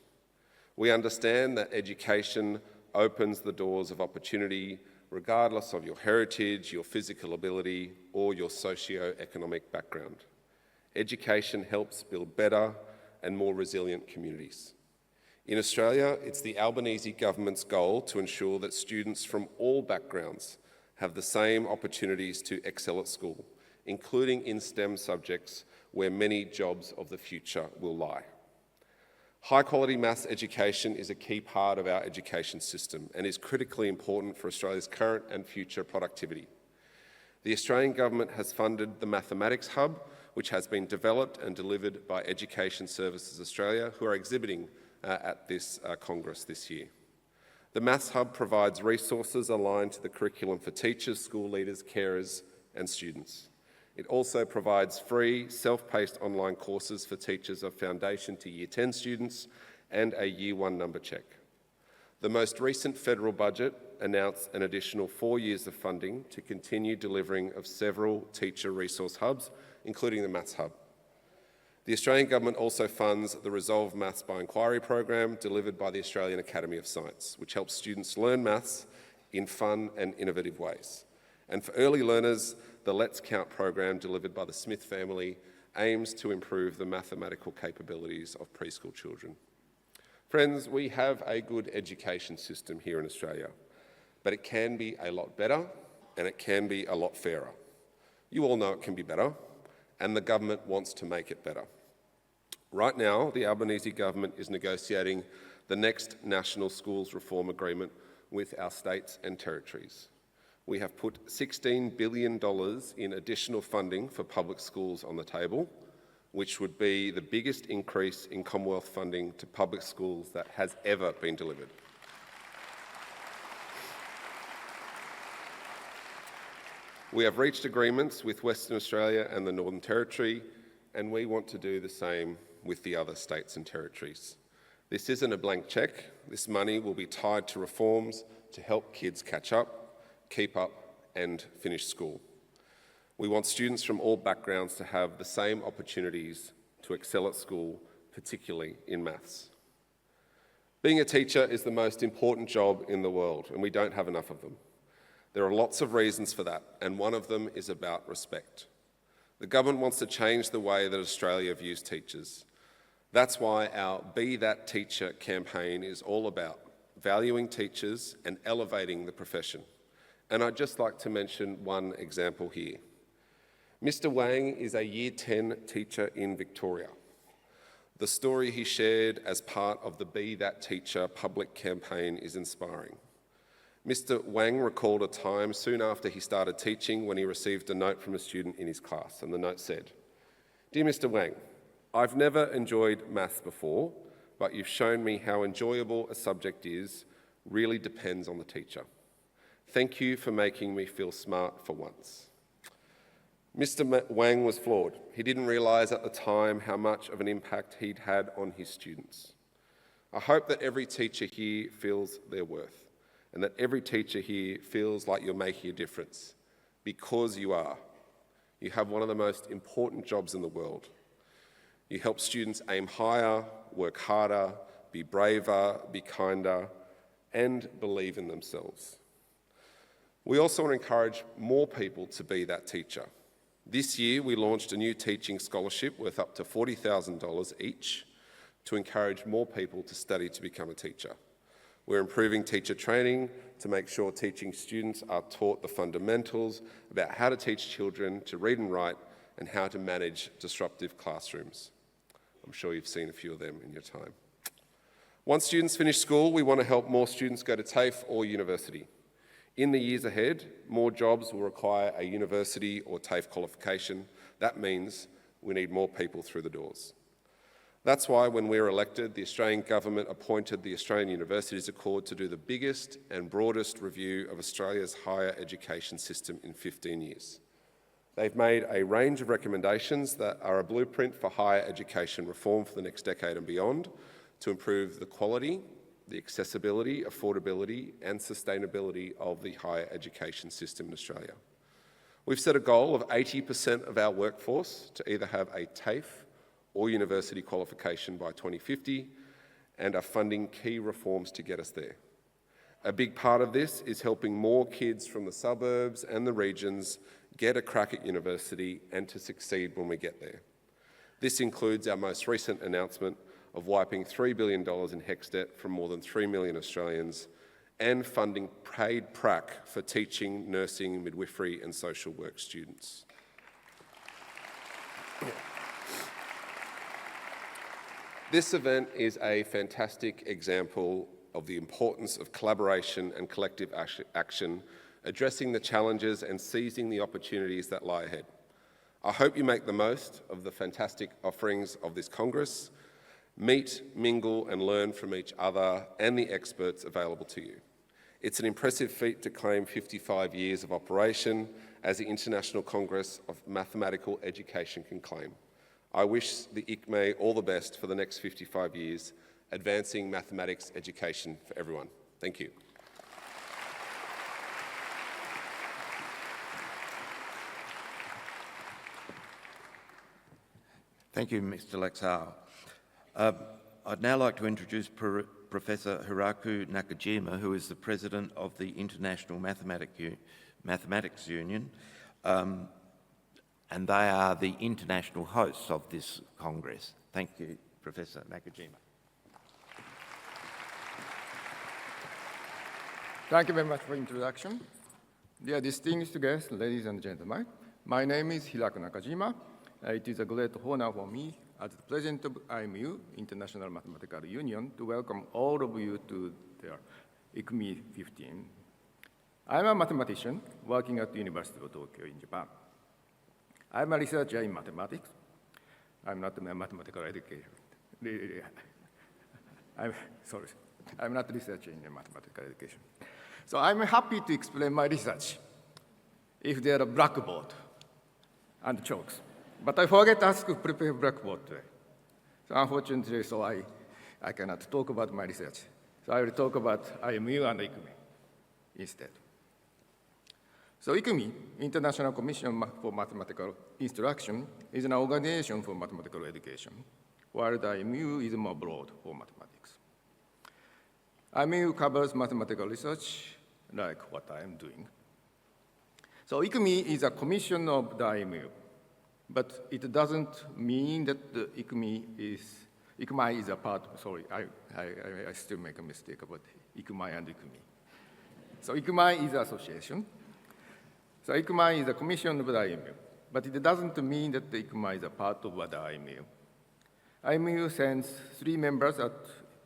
We understand that education opens the doors of opportunity regardless of your heritage, your physical ability, or your socio-economic background. Education helps build better and more resilient communities. In Australia, it's the Albanese government's goal to ensure that students from all backgrounds have the same opportunities to excel at school, including in STEM subjects where many jobs of the future will lie. High-quality maths education is a key part of our education system and is critically important for Australia's current and future productivity. The Australian government has funded the Mathematics Hub, which has been developed and delivered by Education Services Australia, who are exhibiting at this Congress this year. The Maths Hub provides resources aligned to the curriculum for teachers, school leaders, carers and students. It also provides free, self-paced online courses for teachers of foundation to Year 10 students and a Year 1 number check. The most recent federal budget announced an additional 4 years of funding to continue delivering of several teacher resource hubs, including the Maths Hub. The Australian Government also funds the Resolve Maths by Inquiry program delivered by the Australian Academy of Science, which helps students learn maths in fun and innovative ways. And for early learners, the Let's Count program delivered by the Smith family aims to improve the mathematical capabilities of preschool children. Friends, we have a good education system here in Australia, but it can be a lot better and it can be a lot fairer. You all know it can be better, and the government wants to make it better. Right now, the Albanese government is negotiating the next National Schools Reform Agreement with our states and territories. We have put $16 billion in additional funding for public schools on the table, which would be the biggest increase in Commonwealth funding to public schools that has ever been delivered. We have reached agreements with Western Australia and the Northern Territory, and we want to do the same with the other states and territories. This isn't a blank cheque. This money will be tied to reforms to help kids catch up, keep up, and finish school. We want students from all backgrounds to have the same opportunities to excel at school, particularly in maths. Being a teacher is the most important job in the world, and we don't have enough of them. There are lots of reasons for that, and one of them is about respect. The government wants to change the way that Australia views teachers. That's why our Be That Teacher campaign is all about valuing teachers and elevating the profession. And I'd just like to mention one example here. Mr. Wang is a Year 10 teacher in Victoria. The story he shared as part of the Be That Teacher public campaign is inspiring. Mr. Wang recalled a time soon after he started teaching when he received a note from a student in his class, and the note said, "Dear Mr. Wang, I've never enjoyed maths before, but you've shown me how enjoyable a subject is really depends on the teacher. Thank you for making me feel smart for once." Mr. Wang was flawed. He didn't realise at the time how much of an impact he'd had on his students. I hope that every teacher here feels their worth, and that every teacher here feels like you're making a difference, because you are. You have one of the most important jobs in the world. You help students aim higher, work harder, be braver, be kinder, and believe in themselves. We also want to encourage more people to be that teacher. This year, we launched a new teaching scholarship worth up to $40,000 each to encourage more people to study to become a teacher. We're improving teacher training to make sure teaching students are taught the fundamentals about how to teach children to read and write and how to manage disruptive classrooms. I'm sure you've seen a few of them in your time. Once students finish school, we want to help more students go to TAFE or university. In the years ahead, more jobs will require a university or TAFE qualification. That means we need more people through the doors. That's why when we were elected, the Australian government appointed the Australian Universities Accord to do the biggest and broadest review of Australia's higher education system in 15 years. They've made a range of recommendations that are a blueprint for higher education reform for the next decade and beyond to improve the quality, the accessibility, affordability and sustainability of the higher education system in Australia. We've set a goal of 80% of our workforce to either have a TAFE or university qualification by 2050 and are funding key reforms to get us there. A big part of this is helping more kids from the suburbs and the regions get a crack at university and to succeed when we get there. This includes our most recent announcement of wiping $3 billion in HECS debt from more than 3 million Australians and funding paid prac for teaching, nursing, midwifery and social work students. This event is a fantastic example of the importance of collaboration and collective action, addressing the challenges and seizing the opportunities that lie ahead. I hope you make the most of the fantastic offerings of this Congress. Meet, mingle and learn from each other and the experts available to you. It's an impressive feat to claim 55 years of operation as the International Congress of Mathematical Education can claim. I wish the ICME all the best for the next 55 years, advancing mathematics education for everyone. Thank you. Thank you, Mr. Laxao. I'd now like to introduce Professor Hiraku Nakajima, who is the President of the International Mathematics Union, and they are the international hosts of this Congress. Thank you, Professor Nakajima. Thank you very much for the introduction. Dear distinguished guests, ladies and gentlemen, my name is Hiraku Nakajima. It is a great honor for me as the President of IMU, International Mathematical Union, to welcome all of you to their ICME-15. I'm a mathematician working at the University of Tokyo in Japan. I'm a researcher in mathematics. I'm not a mathematical educator. I'm not a researcher in mathematical education. So I'm happy to explain my research if there are blackboard and chalks. But I forget to ask to prepare blackboard today. So unfortunately, I cannot talk about my research. So I will talk about IMU and ICME instead. So ICME, International Commission for Mathematical Instruction, is an organization for mathematical education, while the IMU is more broad for mathematics. IMU covers mathematical research, like what I am doing. So ICME is a commission of the IMU, but it doesn't mean that the ICME is a part, sorry, I still make a mistake about ICME and ICME. So ICME is an association. So ICME is a commission of the IMU, but it doesn't mean that the ICME is a part of the IMU. IMU sends 3 members at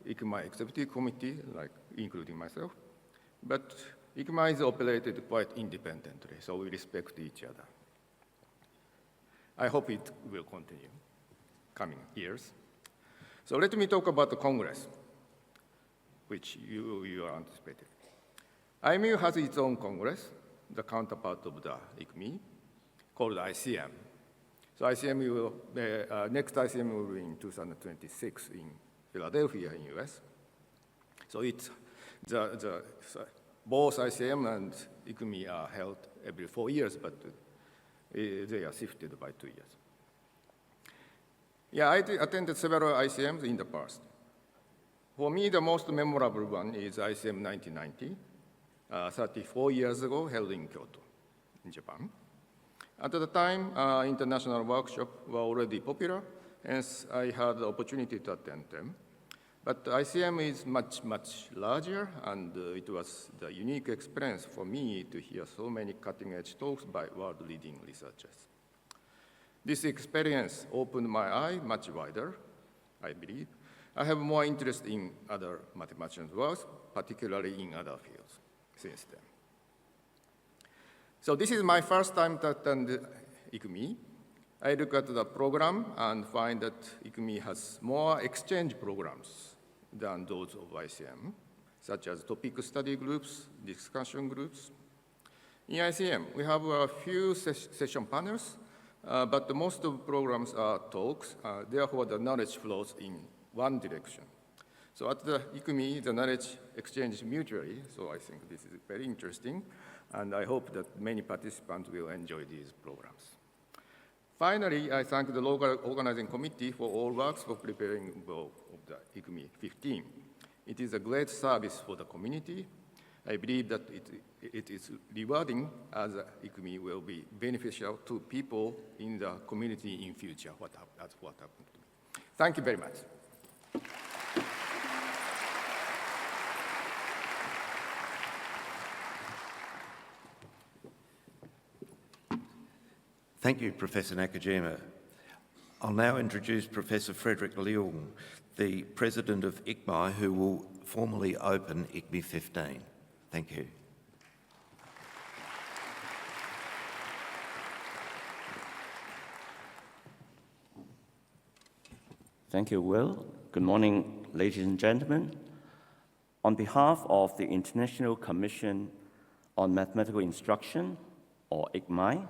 ICME Executive Committee, like including myself, but ICME is operated quite independently, so we respect each other. I hope it will continue coming years. So let me talk about the Congress, which you are anticipating. IMU has its own Congress, the counterpart of the ICME, called ICM. So ICM will, next ICM will be in 2026 in Philadelphia in US. So it's both ICM and ICME are held every 4 years, but they are shifted by 2 years. Yeah, I attended several ICMs in the past. For me, the most memorable one is ICM 1990, 34 years ago, held in Kyoto, in Japan. At the time, international workshops were already popular, hence I had the opportunity to attend them. But ICM is much, much larger, and it was the unique experience for me to hear so many cutting-edge talks by world-leading researchers. This experience opened my eye much wider, I believe. I have more interest in other mathematicians' works, particularly in other fields, since then. So this is my first time to attend ICME. I look at the program and find that ICME has more exchange programs than those of ICM, such as topic study groups, discussion groups. In ICM, we have a few session panels, but most of the programs are talks, therefore the knowledge flows in one direction. So at the ICME, the knowledge exchanges mutually, so I think this is very interesting, and I hope that many participants will enjoy these programs. Finally, I thank the local organizing committee for all works for preparing of the ICME-15. It is a great service for the community. I believe that it is rewarding, as ICME will be beneficial to people in the community in future. That's what happened to me. Thank you very much. Thank you, Professor Nakajima. I'll now introduce Professor Frederick Leung, the President of ICME, who will formally open ICME-15. Thank you. Thank you, Will. Good morning, ladies and gentlemen. On behalf of the International Commission on Mathematical Instruction, or ICME,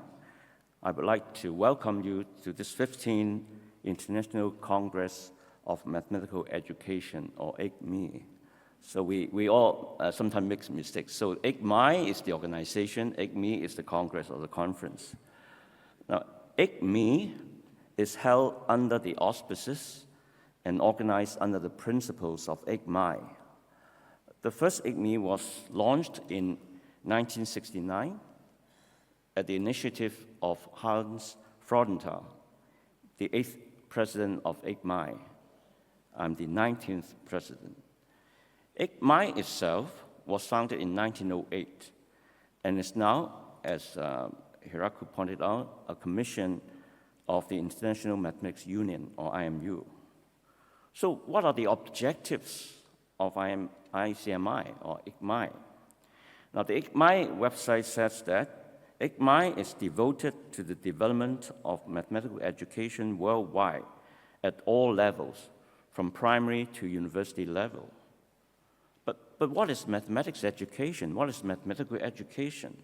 I would like to welcome you to this 15th International Congress of Mathematical Education, or ICME. So we all sometimes make mistakes. So ICME is the organization, ICME is the Congress or the conference. Now, ICME is held under the auspices and organized under the principles of ICME. The first ICME was launched in 1969 at the initiative of Hans Freudenthal, the 8th president of ICME. I'm the 19th president. ICME itself was founded in 1908 and is now, as Hiraku pointed out, a commission of the International Mathematics Union, or IMU. So what are the objectives of ICME, or ICME? Now, the ICME website says that ICME is devoted to the development of mathematical education worldwide at all levels, from primary to university level. But what is mathematics education? What is mathematical education?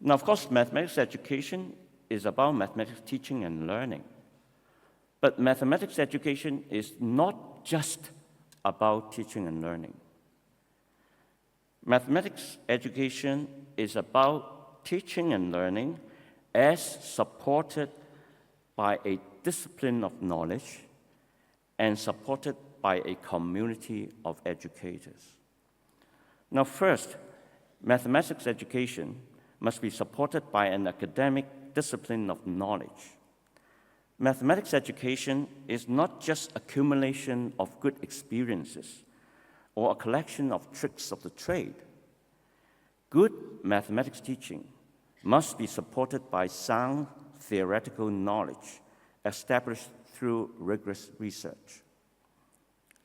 Now, of course, mathematics education is about mathematics teaching and learning. But mathematics education is not just about teaching and learning. Mathematics education is about teaching and learning as supported by a discipline of knowledge and supported by a community of educators. Now, first, mathematics education must be supported by an academic discipline of knowledge. Mathematics education is not just accumulation of good experiences or a collection of tricks of the trade. Good mathematics teaching must be supported by sound theoretical knowledge established through rigorous research.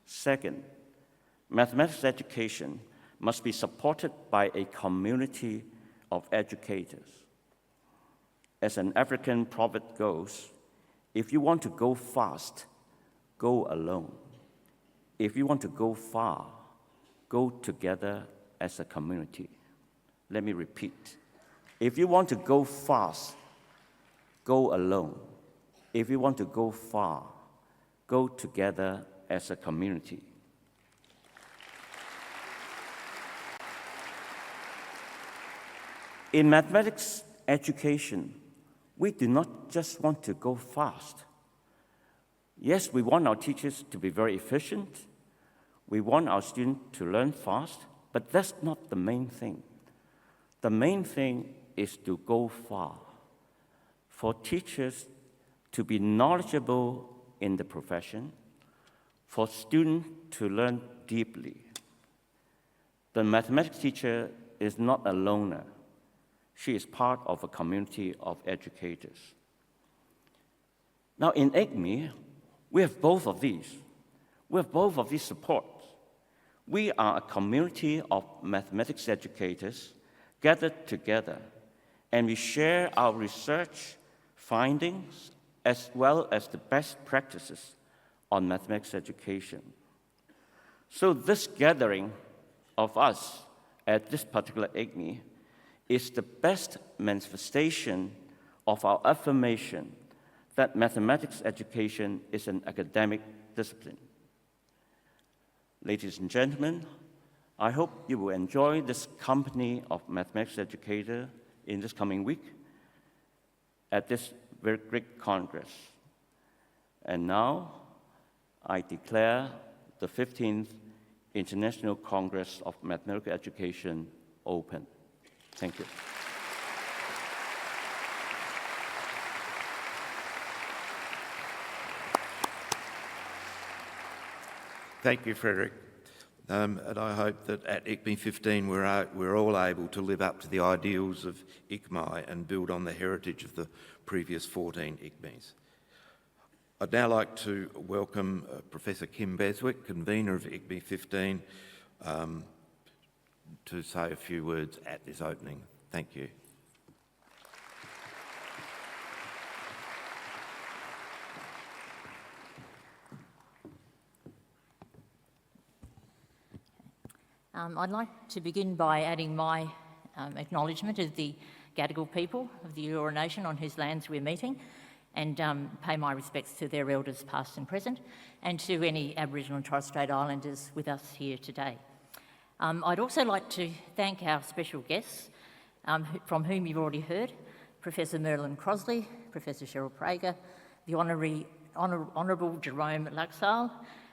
Second, mathematics education must be supported by a community of educators. As an African proverb goes, if you want to go fast, go alone. If you want to go far, go together as a community. Let me repeat. If you want to go fast, go alone. If you want to go far, go together as a community. In mathematics education, we do not just want to go fast. Yes, we want our teachers to be very efficient. We want our students to learn fast, but that's not the main thing. The main thing is to go far, for teachers to be knowledgeable in the profession, for students to learn deeply. The mathematics teacher is not a loner. She is part of a community of educators. Now, in ICME, we have both of these. We have both of these supports. We are a community of mathematics educators gathered together, and we share our research findings as well as the best practices on mathematics education. So this gathering of us at this particular ICME is the best manifestation of our affirmation that mathematics education is an academic discipline. Ladies and gentlemen, I hope you will enjoy this company of mathematics educators in this coming week at this very great Congress. And now, I declare the 15th International Congress of Mathematical Education open. Thank you. Thank you, Frederick. And I hope that at ICME-15 we're all able to live up to the ideals of ICMI and build on the heritage of the previous 14 ICMEs. I'd now like to welcome Professor Kim Beswick, convener of ICME-15, to say a few words at this opening. Thank you. I'd like to begin by adding my acknowledgement of the Gadigal people of the Eora Nation on whose lands we're meeting, and pay my respects to their elders past and present, and to any Aboriginal and Torres Strait Islanders with us here today. I'd also like to thank our special guests, from whom you've already heard, Professor Merlin Crosley, Professor Cheryl Prager, the Honourable Jerome Laxale,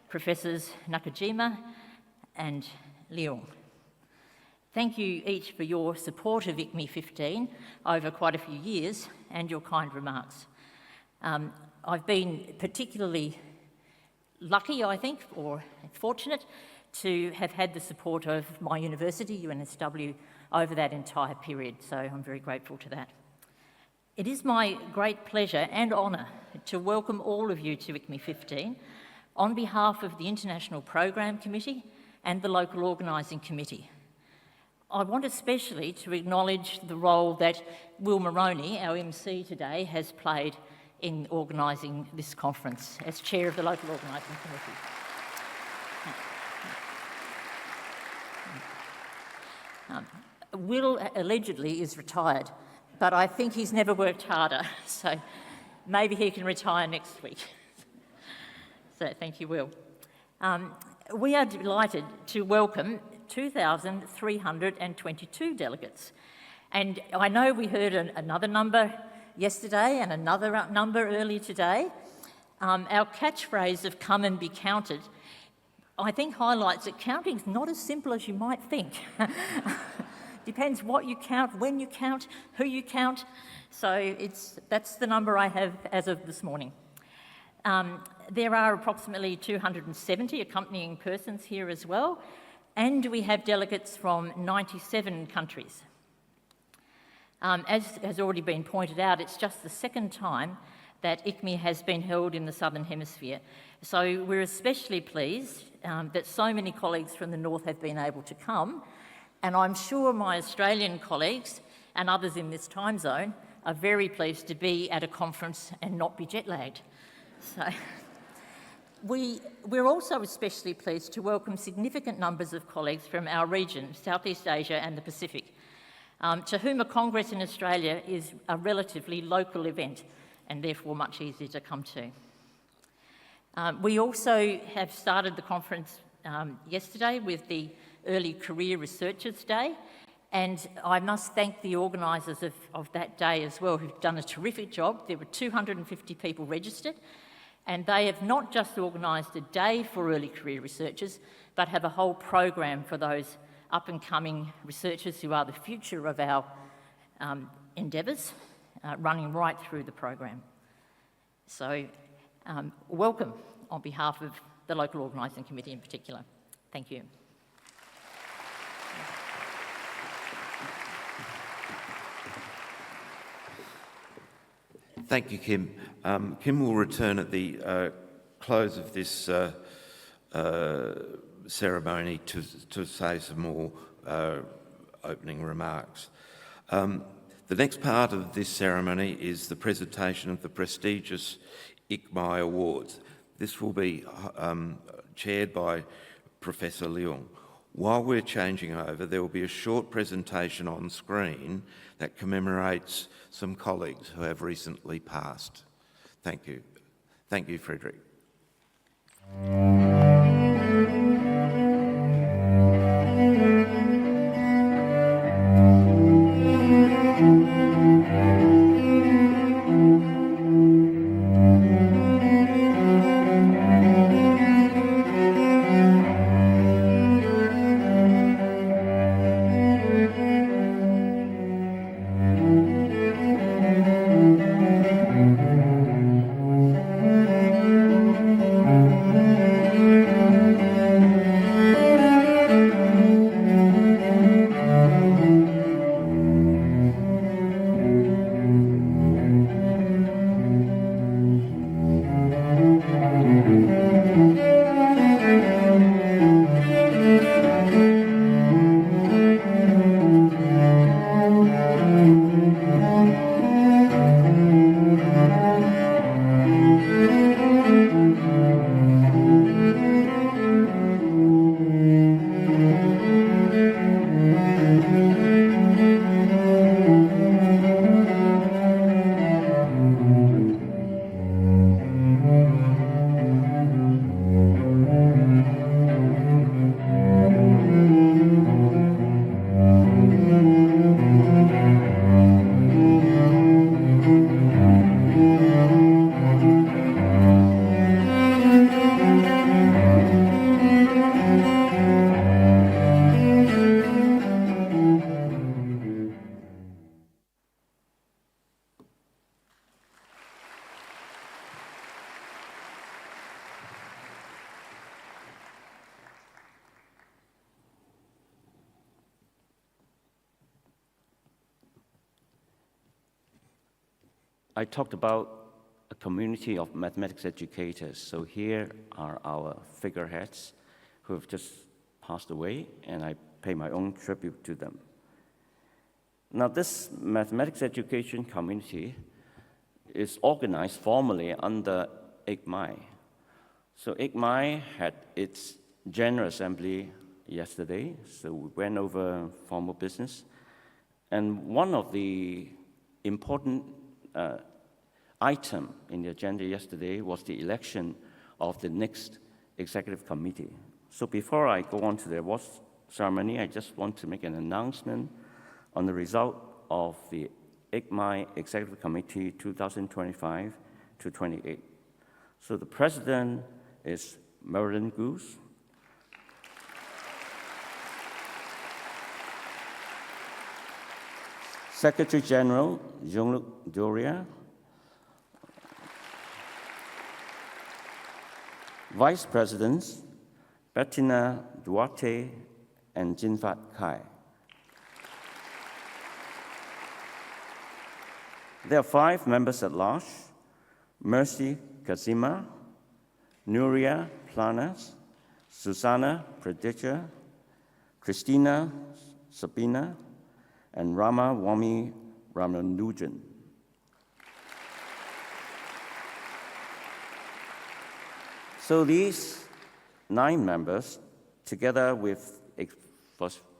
Professors Nakajima and Leon. Thank you each for your support of ICME-15 over quite a few years and your kind remarks. I've been particularly lucky, I think, or fortunate to have had the support of my university, UNSW, over that entire period, so I'm very grateful to that. It is my great pleasure and honour to welcome all of you to ICME-15 on behalf of the International Program Committee and the Local Organising Committee. I want especially to acknowledge the role that Will Moroney, our MC today, has played in organising this conference as Chair of the Local Organising Committee. Will allegedly is retired, but I think he's never worked harder, so maybe he can retire next week. So thank you, Will. We are delighted to welcome 2,322 delegates, And I know we heard another number yesterday and another number earlier today. Our catchphrase of come and be counted, I think highlights that counting is not as simple as you might think. Depends what you count, when you count, who you count. So that's the number I have as of this morning. There are approximately 270 accompanying persons here as well, and we have delegates from 97 countries. As has already been pointed out, it's just the second time that ICME has been held in the Southern Hemisphere. So we're especially pleased that so many colleagues from the North have been able to come, and I'm sure my Australian colleagues and others in this time zone are very pleased to be at a conference and not be jet-lagged. So we're also especially pleased to welcome significant numbers of colleagues from our region, Southeast Asia and the Pacific, to whom a Congress in Australia is a relatively local event and therefore much easier to come to. We also have started the conference yesterday with the Early Career Researchers Day, and I must thank the organisers of that day as well, who've done a terrific job. There were 250 people registered, and they have not just organised a day for early career researchers, but have a whole program for those up-and-coming researchers who are the future of our endeavours, running right through the program. So welcome on behalf of the local organising committee in particular. Thank you. Thank you, Kim. Kim will return at the close of this ceremony to say some more opening remarks. The next part of this ceremony is the presentation of the prestigious ICME Awards. This will be chaired by Professor Leung. While we're changing over, there will be a short presentation on screen that commemorates some colleagues who have recently passed. Thank you. Thank you, Frederick. I talked about a community of mathematics educators. So here are our figureheads who have just passed away, and I pay my own tribute to them. Now, this mathematics education community is organized formally under ICME. So ICME had its General Assembly yesterday, so we went over formal business. And one of the important item in the agenda yesterday was the election of the next executive committee. So before I go on to the awards ceremony, I just want to make an announcement on the result of the ICME Executive Committee 2025 to 28. So the president is Marilyn Goose. Secretary General Jean-Luc Doria. Vice Presidents Bettina Duarte and Jinfat Kai. There are 5 members at large: Mercy Kazima, Nuria Planas, Susanna Predica, Christina Sabina, and Rama Wami Ramanujan. So these 9 members, together with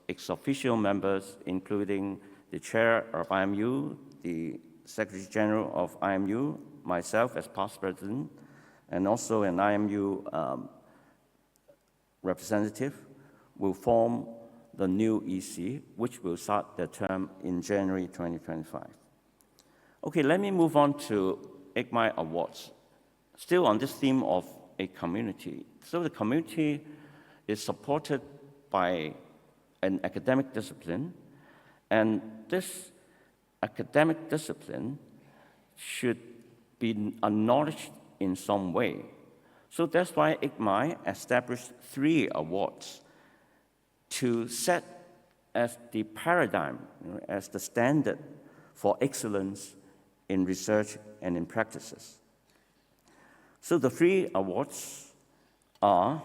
ex-officio members, including the chair of IMU, the Secretary General of IMU, myself as past president, and also an IMU representative, will form the new EC, which will start their term in January 2025. Okay, let me move on to ICME Awards. Still on this theme of a community. So the community is supported by an academic discipline, and this academic discipline should be acknowledged in some way. So that's why ICME established 3 awards to set as the paradigm, as the standard for excellence in research and in practices. So the 3 awards are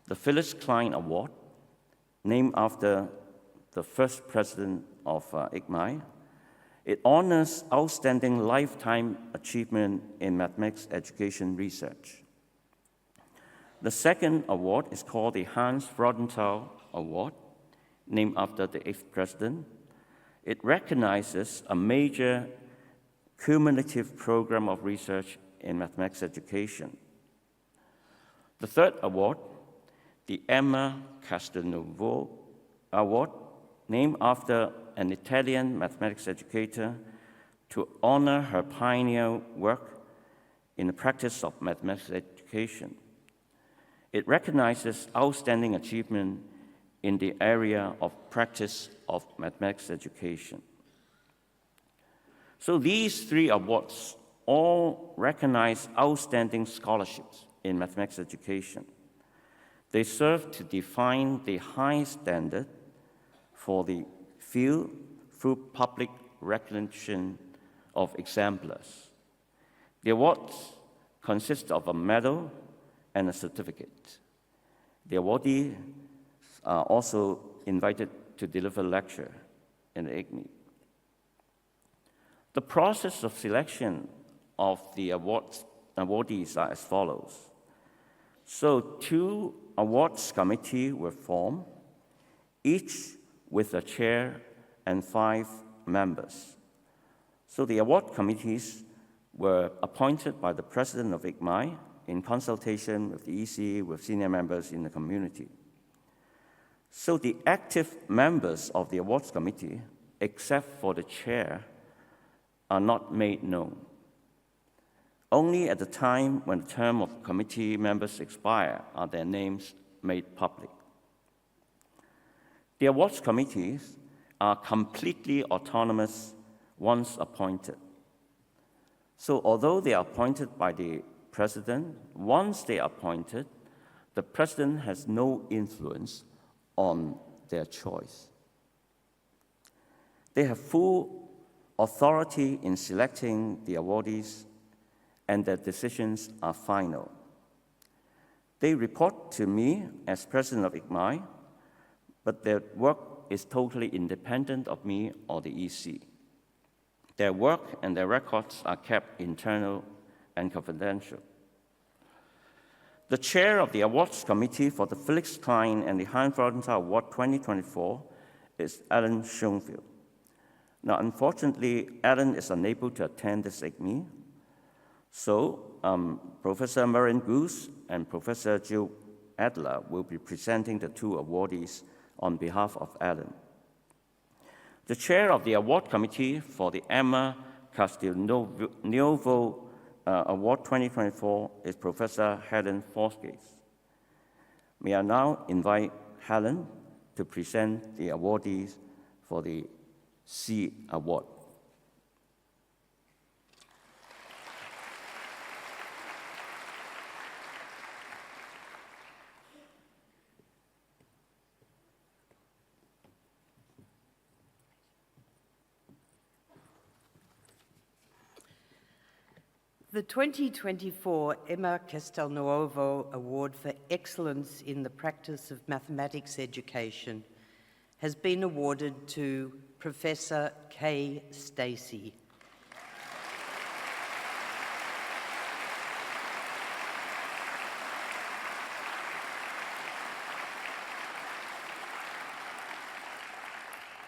the Phyllis Klein Award, named after the first president of ICME. It honors outstanding lifetime achievement in mathematics education research. The second award is called the Hans Freudenthal Award, named after the 8th president. It recognizes a major cumulative program of research in mathematics education. The third award, the Emma Castelnuovo Award, named after an Italian mathematics educator to honor her pioneer work in the practice of mathematics education. It recognizes outstanding achievement in the area of practice of mathematics education. So these 3 awards all recognize outstanding scholarships in mathematics education. They serve to define the high standard for the field through public recognition of exemplars. The awards consist of a medal and a certificate. The awardees are also invited to deliver a lecture in the ICME. The process of selection of the awardees are as follows. So 2 awards committees were formed, each with a chair and 5 members. So the award committees were appointed by the president of ICME in consultation with the EC, with senior members in the community. So the active members of the awards committee, except for the chair, are not made known. Only at the time when the term of committee members expire are their names made public. The awards committees are completely autonomous once appointed. So although they are appointed by the president, once they are appointed, the president has no influence on their choice. They have full authority in selecting the awardees, and their decisions are final. They report to me as president of ICME, but their work is totally independent of me or the EC. Their work and their records are kept internal and confidential. The chair of the awards committee for the Felix Klein and the Hans Freudenthal Award 2024 is Alan Schoenfield. Now, unfortunately, Alan is unable to attend this ICME, so Professor Marian Goose and Professor Jill Adler will be presenting the 2 awardees on behalf of Alan. The chair of the award committee for the Emma Castelnuovo Award 2024 is Professor Helen Forsgate. May I now invite Helen to present the awardees for the C Award. The 2024 Emma Castelnuovo Award for Excellence in the Practice of Mathematics Education has been awarded to Professor Kay Stacey.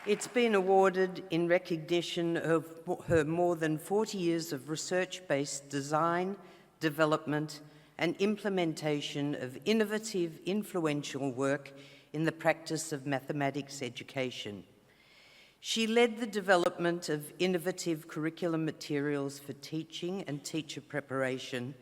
It's been awarded in recognition of her more than 40 years of research-based design, development, and implementation of innovative, influential work in the practice of mathematics education. She led the development of innovative curriculum materials for teaching and teacher preparation,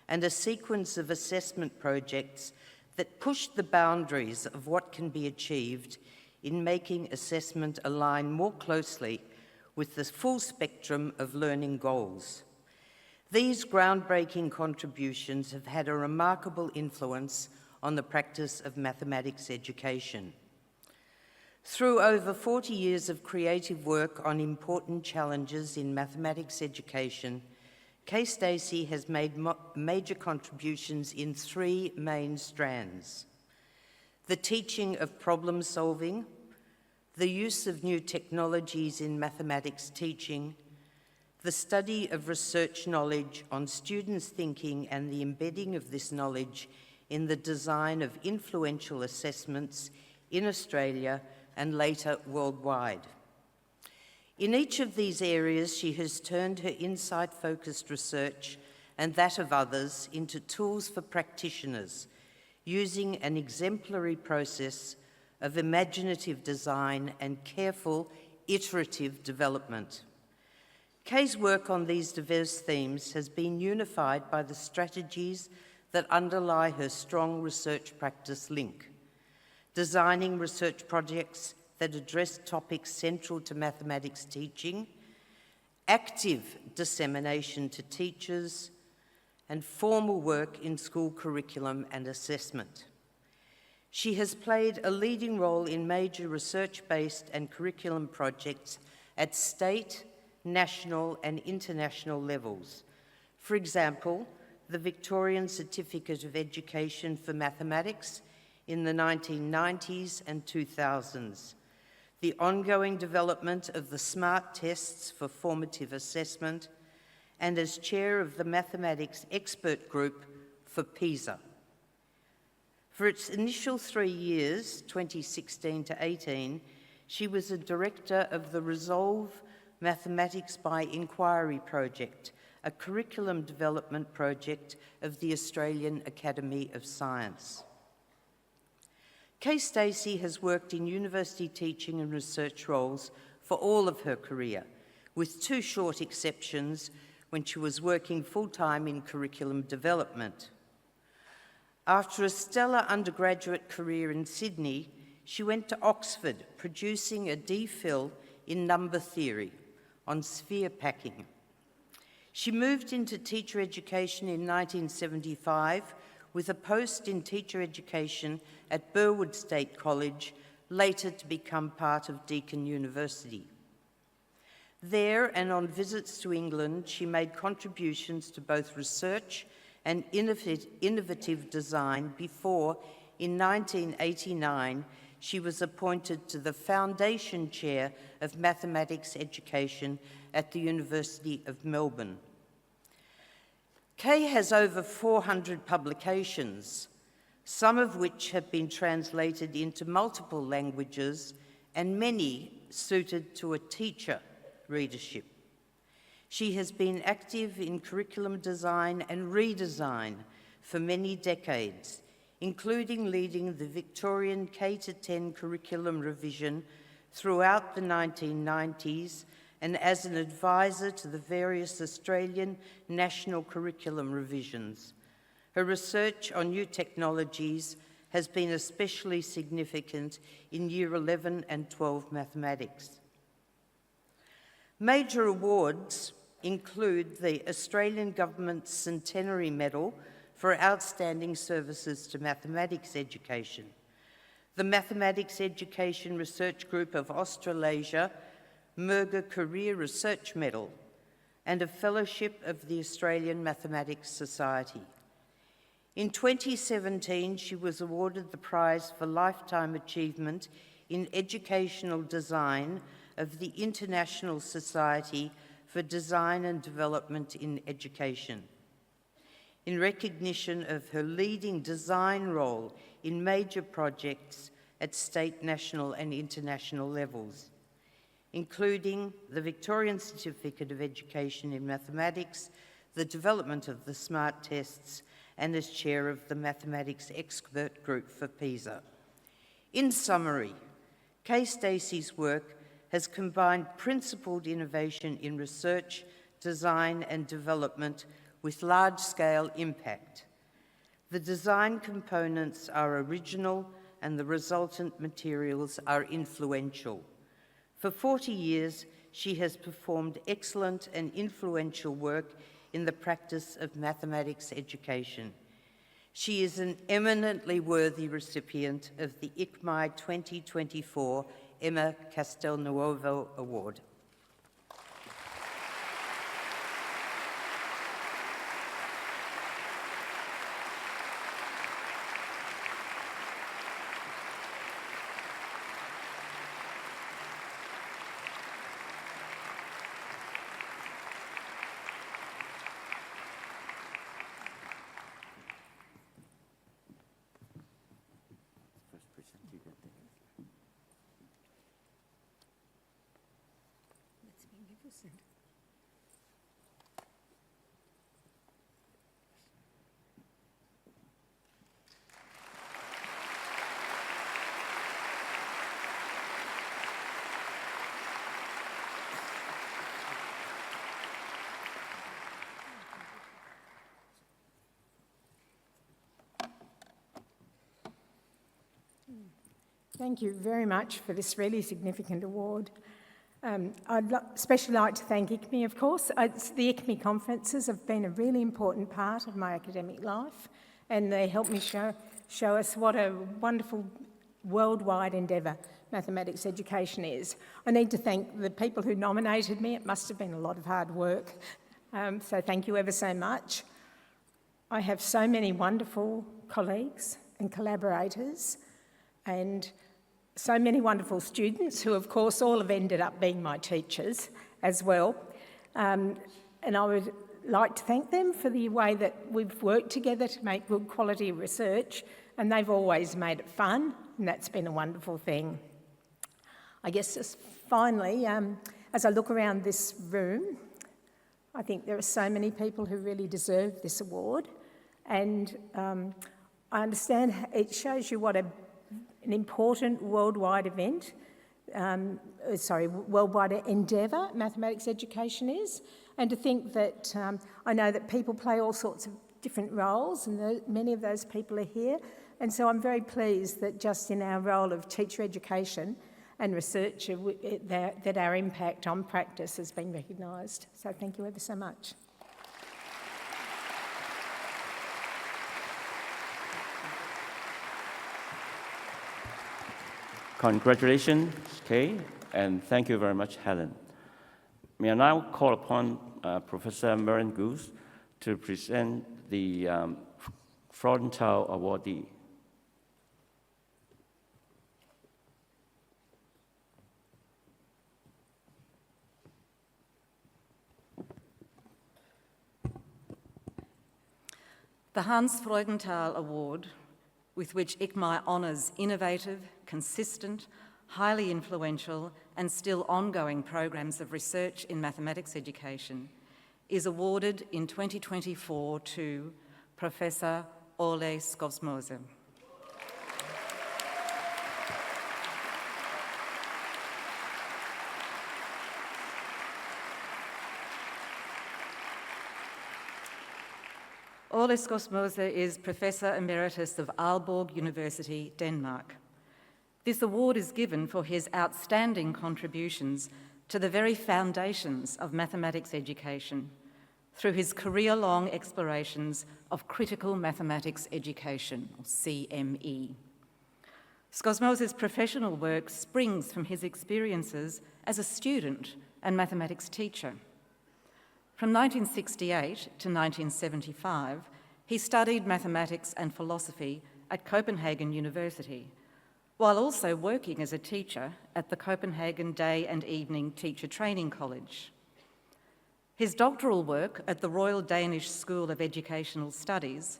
and a sequence of assessment projects that pushed the boundaries of what can be achieved in making assessment align more closely with the full spectrum of learning goals. These groundbreaking contributions have had a remarkable influence on the practice of mathematics education. Through over 40 years of creative work on important challenges in mathematics education, Kay Stacey has made major contributions in three main strands: the teaching of problem solving, the use of new technologies in mathematics teaching, the study of research knowledge on students' thinking and the embedding of this knowledge in the design of influential assessments in Australia and later worldwide. In each of these areas, she has turned her insight-focused research and that of others into tools for practitioners, using an exemplary process of imaginative design and careful, iterative development. Kay's work on these diverse themes has been unified by the strategies that underlie her strong research practice link: designing research projects that address topics central to mathematics teaching, active dissemination to teachers, and formal work in school curriculum and assessment. She has played a leading role in major research-based and curriculum projects at state, national, and international levels. For example, the Victorian Certificate of Education for Mathematics in the 1990s and 2000s, the ongoing development of the SMART tests for formative assessment, and as chair of the Mathematics Expert Group for PISA. For its initial 3 years, 2016 to 18, she was a director of the Resolve Mathematics by Inquiry project, a curriculum development project of the Australian Academy of Science. Kay Stacey has worked in university teaching and research roles for all of her career, with two short exceptions when she was working full-time in curriculum development. After a stellar undergraduate career in Sydney, she went to Oxford, producing a DPhil in number theory on sphere packing. She moved into teacher education in 1975 with a post in teacher education at Burwood State College, later to become part of Deakin University. There and on visits to England, she made contributions to both research and innovative design before, in 1989, she was appointed to the Foundation Chair of Mathematics Education at the University of Melbourne. Kay has over 400 publications, some of which have been translated into multiple languages and many suited to a teacher readership. She has been active in curriculum design and redesign for many decades, including leading the Victorian K-10 curriculum revision throughout the 1990s and as an advisor to the various Australian national curriculum revisions. Her research on new technologies has been especially significant in Year 11 and 12 mathematics. Major awards include the Australian Government's Centenary Medal for outstanding services to mathematics education, the Mathematics Education Research Group of Australasia Murga Career Research Medal, and a Fellowship of the Australian Mathematics Society. In 2017, she was awarded the prize for Lifetime Achievement in Educational Design of the International Society for Design and Development in Education, in recognition of her leading design role in major projects at state, national and international levels, including the Victorian Certificate of Education in Mathematics, the development of the SMART tests, and as chair of the Mathematics Expert Group for PISA. In summary, Kay Stacey's work has combined principled innovation in research, design and development with large-scale impact. The design components are original and the resultant materials are influential. For 40 years, she has performed excellent and influential work in the practice of mathematics education. She is an eminently worthy recipient of the ICME 2024 Emma Castelnuovo Award. Thank you very much for this really significant award. I'd especially like to thank ICME, of course. The ICME conferences have been a really important part of my academic life, and they helped me show us what a wonderful worldwide endeavour mathematics education is. I need to thank the people who nominated me. It must have been a lot of hard work, so thank you ever so much. I have so many wonderful colleagues and collaborators, and so many wonderful students who, of course, all have ended up being my teachers as well. And I would like to thank them for the way that we've worked together to make good quality research, and they've always made it fun, and that's been a wonderful thing. I guess just finally, as I look around this room, I think there are so many people who really deserve this award, and I understand it shows you what an important worldwide event, worldwide endeavour mathematics education is, and to think that I know that people play all sorts of different roles, and many of those people are here, and so I'm very pleased that just in our role of teacher education and researcher, that our impact on practice has been recognised. So thank you ever so much. Congratulations, Kay, and thank you very much, Helen. May I now call upon Professor Maren Goose to present the Freudenthal awardee. The Hans Freudenthal Award, with which ICME honours innovative, consistent, highly influential and still ongoing programs of research in mathematics education, is awarded in 2024 to Professor Ole Skovsmose. Ole Skosmose is Professor Emeritus of Aalborg University, Denmark. This award is given for his outstanding contributions to the very foundations of mathematics education through his career-long explorations of critical mathematics education, or CME. Skosmose's professional work springs from his experiences as a student and mathematics teacher. From 1968 to 1975, he studied mathematics and philosophy at Copenhagen University, while also working as a teacher at the Copenhagen Day and Evening Teacher Training College. His doctoral work at the Royal Danish School of Educational Studies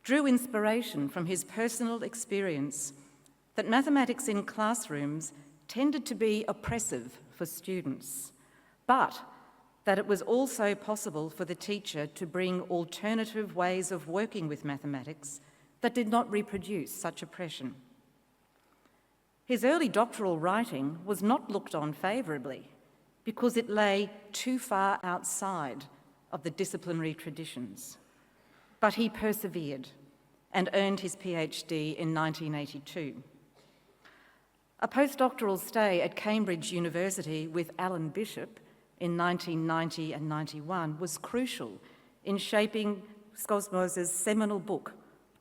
drew inspiration from his personal experience that mathematics in classrooms tended to be oppressive for students, but that it was also possible for the teacher to bring alternative ways of working with mathematics that did not reproduce such oppression. His early doctoral writing was not looked on favourably because it lay too far outside of the disciplinary traditions. But he persevered and earned his PhD in 1982. A postdoctoral stay at Cambridge University with Alan Bishop in 1990 and 91 was crucial in shaping Skosmose's seminal book,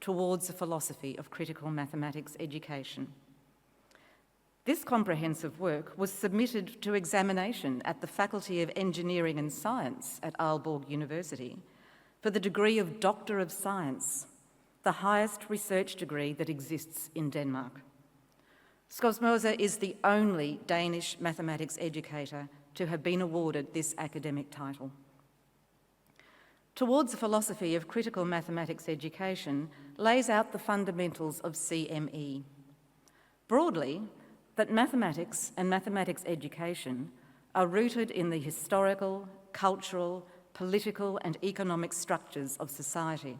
Towards a Philosophy of Critical Mathematics Education. This comprehensive work was submitted to examination at the Faculty of Engineering and Science at Aalborg University for the degree of Doctor of Science, the highest research degree that exists in Denmark. Skosmose is the only Danish mathematics educator to have been awarded this academic title. Towards a Philosophy of Critical Mathematics Education lays out the fundamentals of CME. Broadly, that mathematics and mathematics education are rooted in the historical, cultural, political and economic structures of society.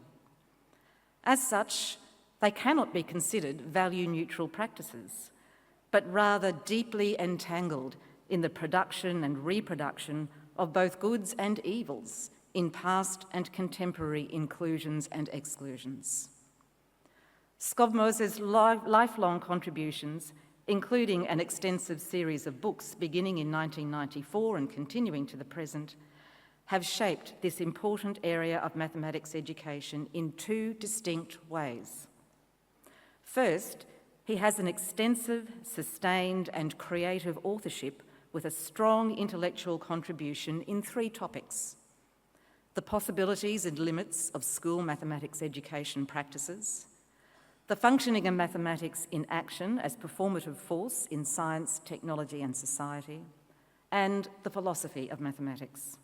As such, they cannot be considered value-neutral practices, but rather deeply entangled in the production and reproduction of both goods and evils in past and contemporary inclusions and exclusions. Skosmose's lifelong contributions, including an extensive series of books beginning in 1994 and continuing to the present, have shaped this important area of mathematics education in two distinct ways. First, he has an extensive, sustained and creative authorship with a strong intellectual contribution in three topics: the possibilities and limits of school mathematics education practices, the functioning of mathematics in action as performative force in science, technology and society, and the philosophy of mathematics.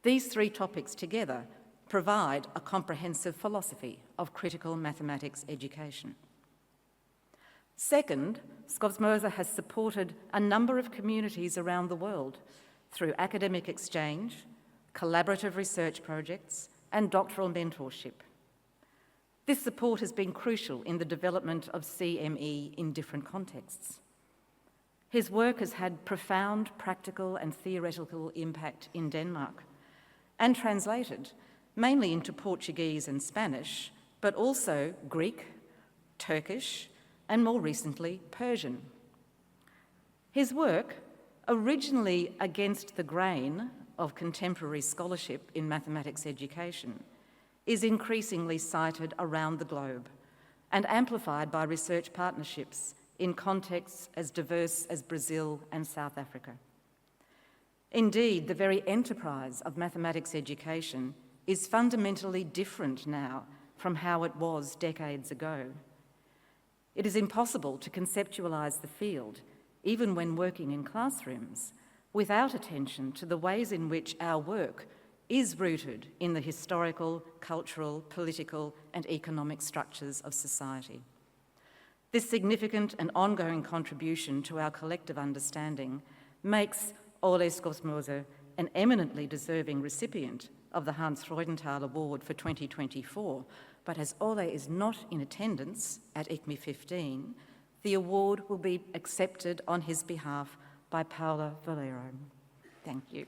These three topics together provide a comprehensive philosophy of critical mathematics education. Second, Skosmose has supported a number of communities around the world through academic exchange, collaborative research projects, and doctoral mentorship. This support has been crucial in the development of CME in different contexts. His work has had profound practical and theoretical impact in Denmark and translated mainly into Portuguese and Spanish, but also Greek, Turkish, and more recently, Persian. His work, originally against the grain of contemporary scholarship in mathematics education, is increasingly cited around the globe and amplified by research partnerships in contexts as diverse as Brazil and South Africa. Indeed, the very enterprise of mathematics education is fundamentally different now from how it was decades ago. It is impossible to conceptualise the field, even when working in classrooms, without attention to the ways in which our work is rooted in the historical, cultural, political and economic structures of society. This significant and ongoing contribution to our collective understanding makes Ole Skosmose an eminently deserving recipient of the Hans Freudenthal Award for 2024, but as Ole is not in attendance at ICME-15, the award will be accepted on his behalf by Paula Valero. Thank you.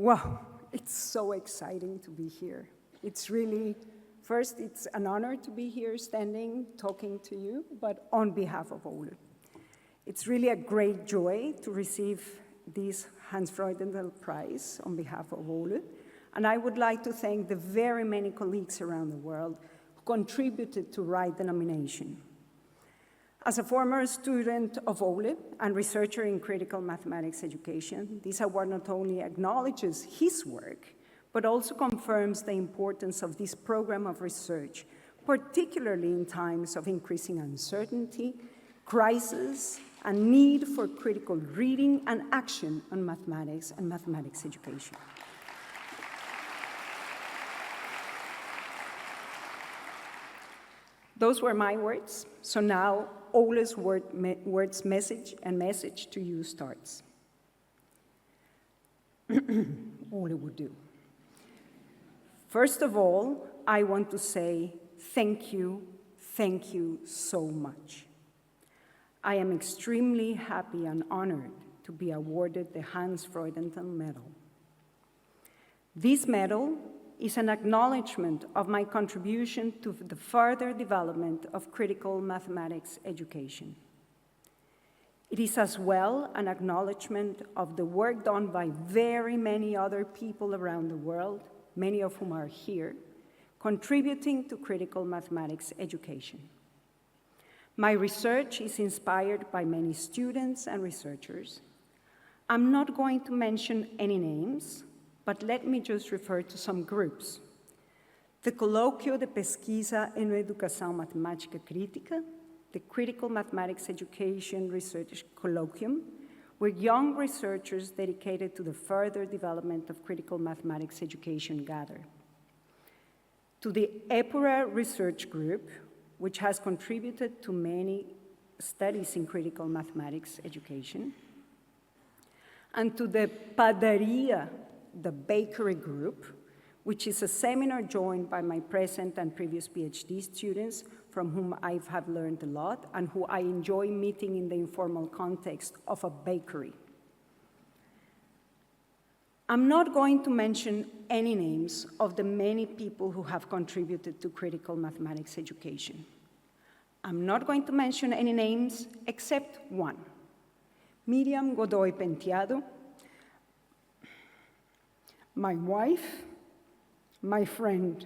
Wow, it's so exciting to be here. It's really, first, it's an honor to be here standing, talking to you, but on behalf of Ole. It's really a great joy to receive this Hans Freudenthal Prize on behalf of Ole, and I would like to thank the very many colleagues around the world who contributed to write the nomination. As a former student of Ole and researcher in critical mathematics education, this award not only acknowledges his work, but also confirms the importance of this program of research, particularly in times of increasing uncertainty, crisis, and need for critical reading and action on mathematics and mathematics education. Those were my words, so now Ole's words message to you starts. Ole would do. First of all, I want to say thank you so much. I am extremely happy and honored to be awarded the Hans Freudenthal Medal. This medal is an acknowledgement of my contribution to the further development of critical mathematics education. It is as well an acknowledgement of the work done by very many other people around the world, many of whom are here, contributing to critical mathematics education. My research is inspired by many students and researchers. I'm not going to mention any names, but let me just refer to some groups. The Colóquio de Pesquisa em Educação Matemática Crítica, the Critical Mathematics Education Research Colloquium, where young researchers dedicated to the further development of critical mathematics education gather. To the EPURA Research Group, which has contributed to many studies in critical mathematics education, and to the Padaria, the bakery group, which is a seminar joined by my present and previous PhD students, from whom I have learned a lot and who I enjoy meeting in the informal context of a bakery. I'm not going to mention any names of the many people who have contributed to critical mathematics education. I'm not going to mention any names except one, Miriam Godoy Penteado, my wife, my friend,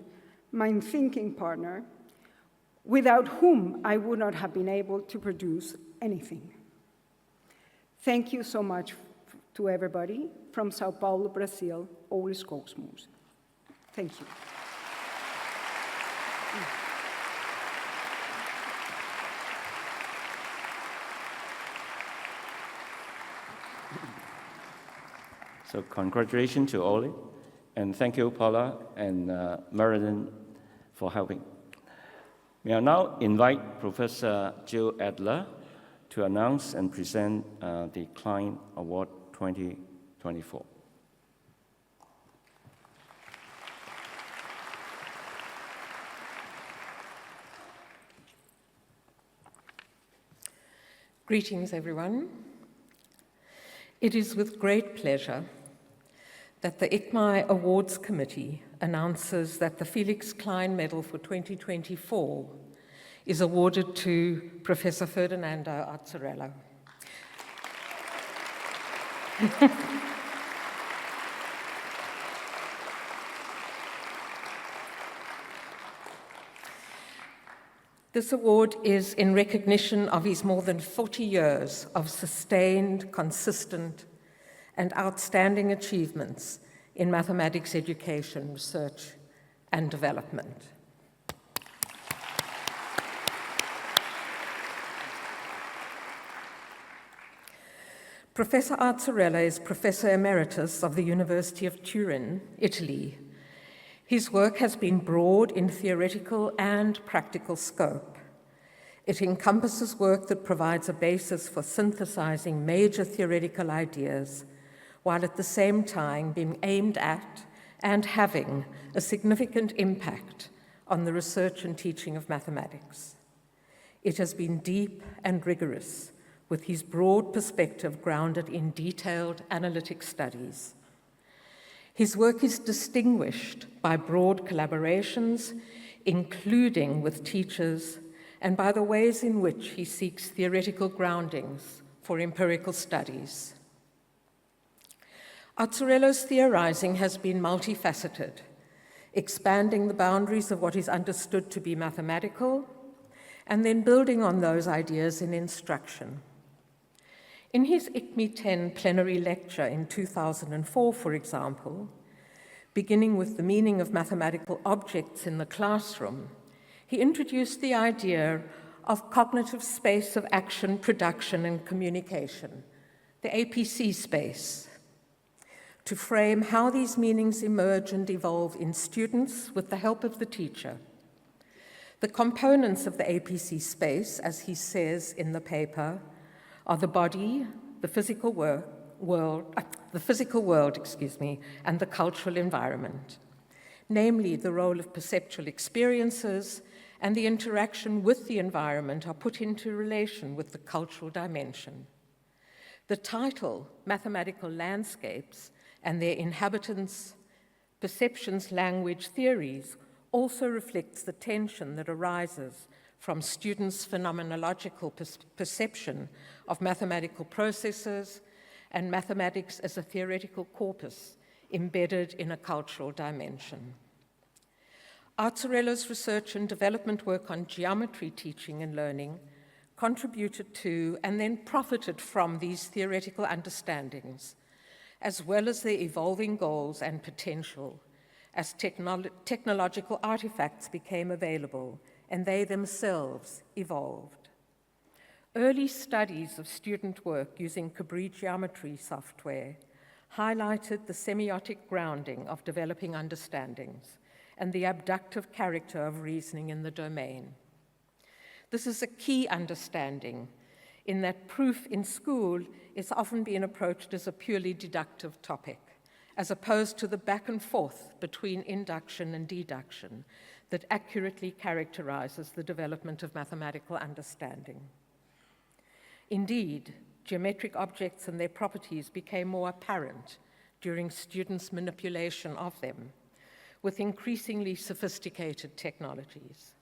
my thinking partner, without whom I would not have been able to produce anything. Thank you so much to everybody from Sao Paulo, Brazil, Ole Skogsmose. Thank you. So congratulations to Ole, and thank you, Paula and Meriden, for helping. We will now invite Professor Jill Adler to announce and present the Klein Award 2024. Greetings, everyone. It is with great pleasure that the ICME Awards Committee announces that the Felix Klein Medal for 2024 is awarded to Professor Ferdinando Azzarello. This award is in recognition of his more than 40 years of sustained, consistent, and outstanding achievements in mathematics education, research, and development. Professor Azzarello is Professor Emeritus of the University of Turin, Italy. His work has been broad in theoretical and practical scope. It encompasses work that provides a basis for synthesizing major theoretical ideas, while at the same time being aimed at and having a significant impact on the research and teaching of mathematics. It has been deep and rigorous, with his broad perspective grounded in detailed analytic studies. His work is distinguished by broad collaborations, including with teachers, and by the ways in which he seeks theoretical groundings for empirical studies. Azzarello's theorizing has been multifaceted, expanding the boundaries of what is understood to be mathematical, and then building on those ideas in instruction. In his ICME-10 plenary lecture in 2004, for example, beginning with the meaning of mathematical objects in the classroom, he introduced the idea of cognitive space of action, production, and communication, the APC space, to frame how these meanings emerge and evolve in students with the help of the teacher. The components of the APC space, as he says in the paper, are the body, the physical world, and the cultural environment, namely the role of perceptual experiences and the interaction with the environment are put into relation with the cultural dimension. The title, Mathematical Landscapes, and their inhabitants' perceptions, language, theories, also reflects the tension that arises from students' phenomenological perception of mathematical processes and mathematics as a theoretical corpus embedded in a cultural dimension. Azzarello's research and development work on geometry teaching and learning contributed to and then profited from these theoretical understandings, as well as their evolving goals and potential as technological artifacts became available and they themselves evolved. Early studies of student work using Cabri geometry software highlighted the semiotic grounding of developing understandings and the abductive character of reasoning in the domain. This is a key understanding in that proof in school is often being approached as a purely deductive topic, as opposed to the back and forth between induction and deduction that accurately characterizes the development of mathematical understanding. Indeed, geometric objects and their properties became more apparent during students' manipulation of them with increasingly sophisticated technologies.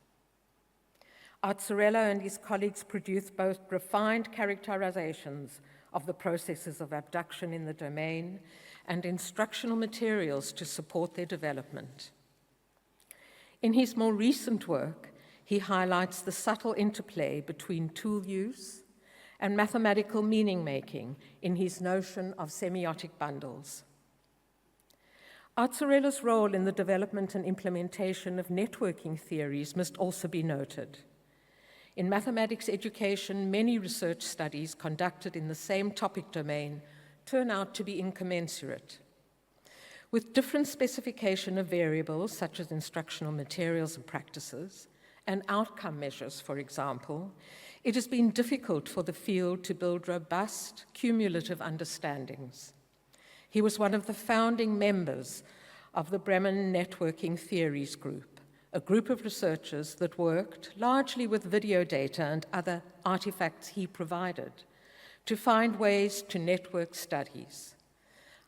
Azzarello and his colleagues produced both refined characterizations of the processes of abduction in the domain and instructional materials to support their development. In his more recent work, he highlights the subtle interplay between tool use and mathematical meaning-making in his notion of semiotic bundles. Azzarello's role in the development and implementation of networking theories must also be noted. In mathematics education, many research studies conducted in the same topic domain turn out to be incommensurate. With different specification of variables, such as instructional materials and practices, and outcome measures, for example, it has been difficult for the field to build robust, cumulative understandings. He was one of the founding members of the Bremen Networking Theories Group, a group of researchers that worked largely with video data and other artifacts he provided to find ways to network studies.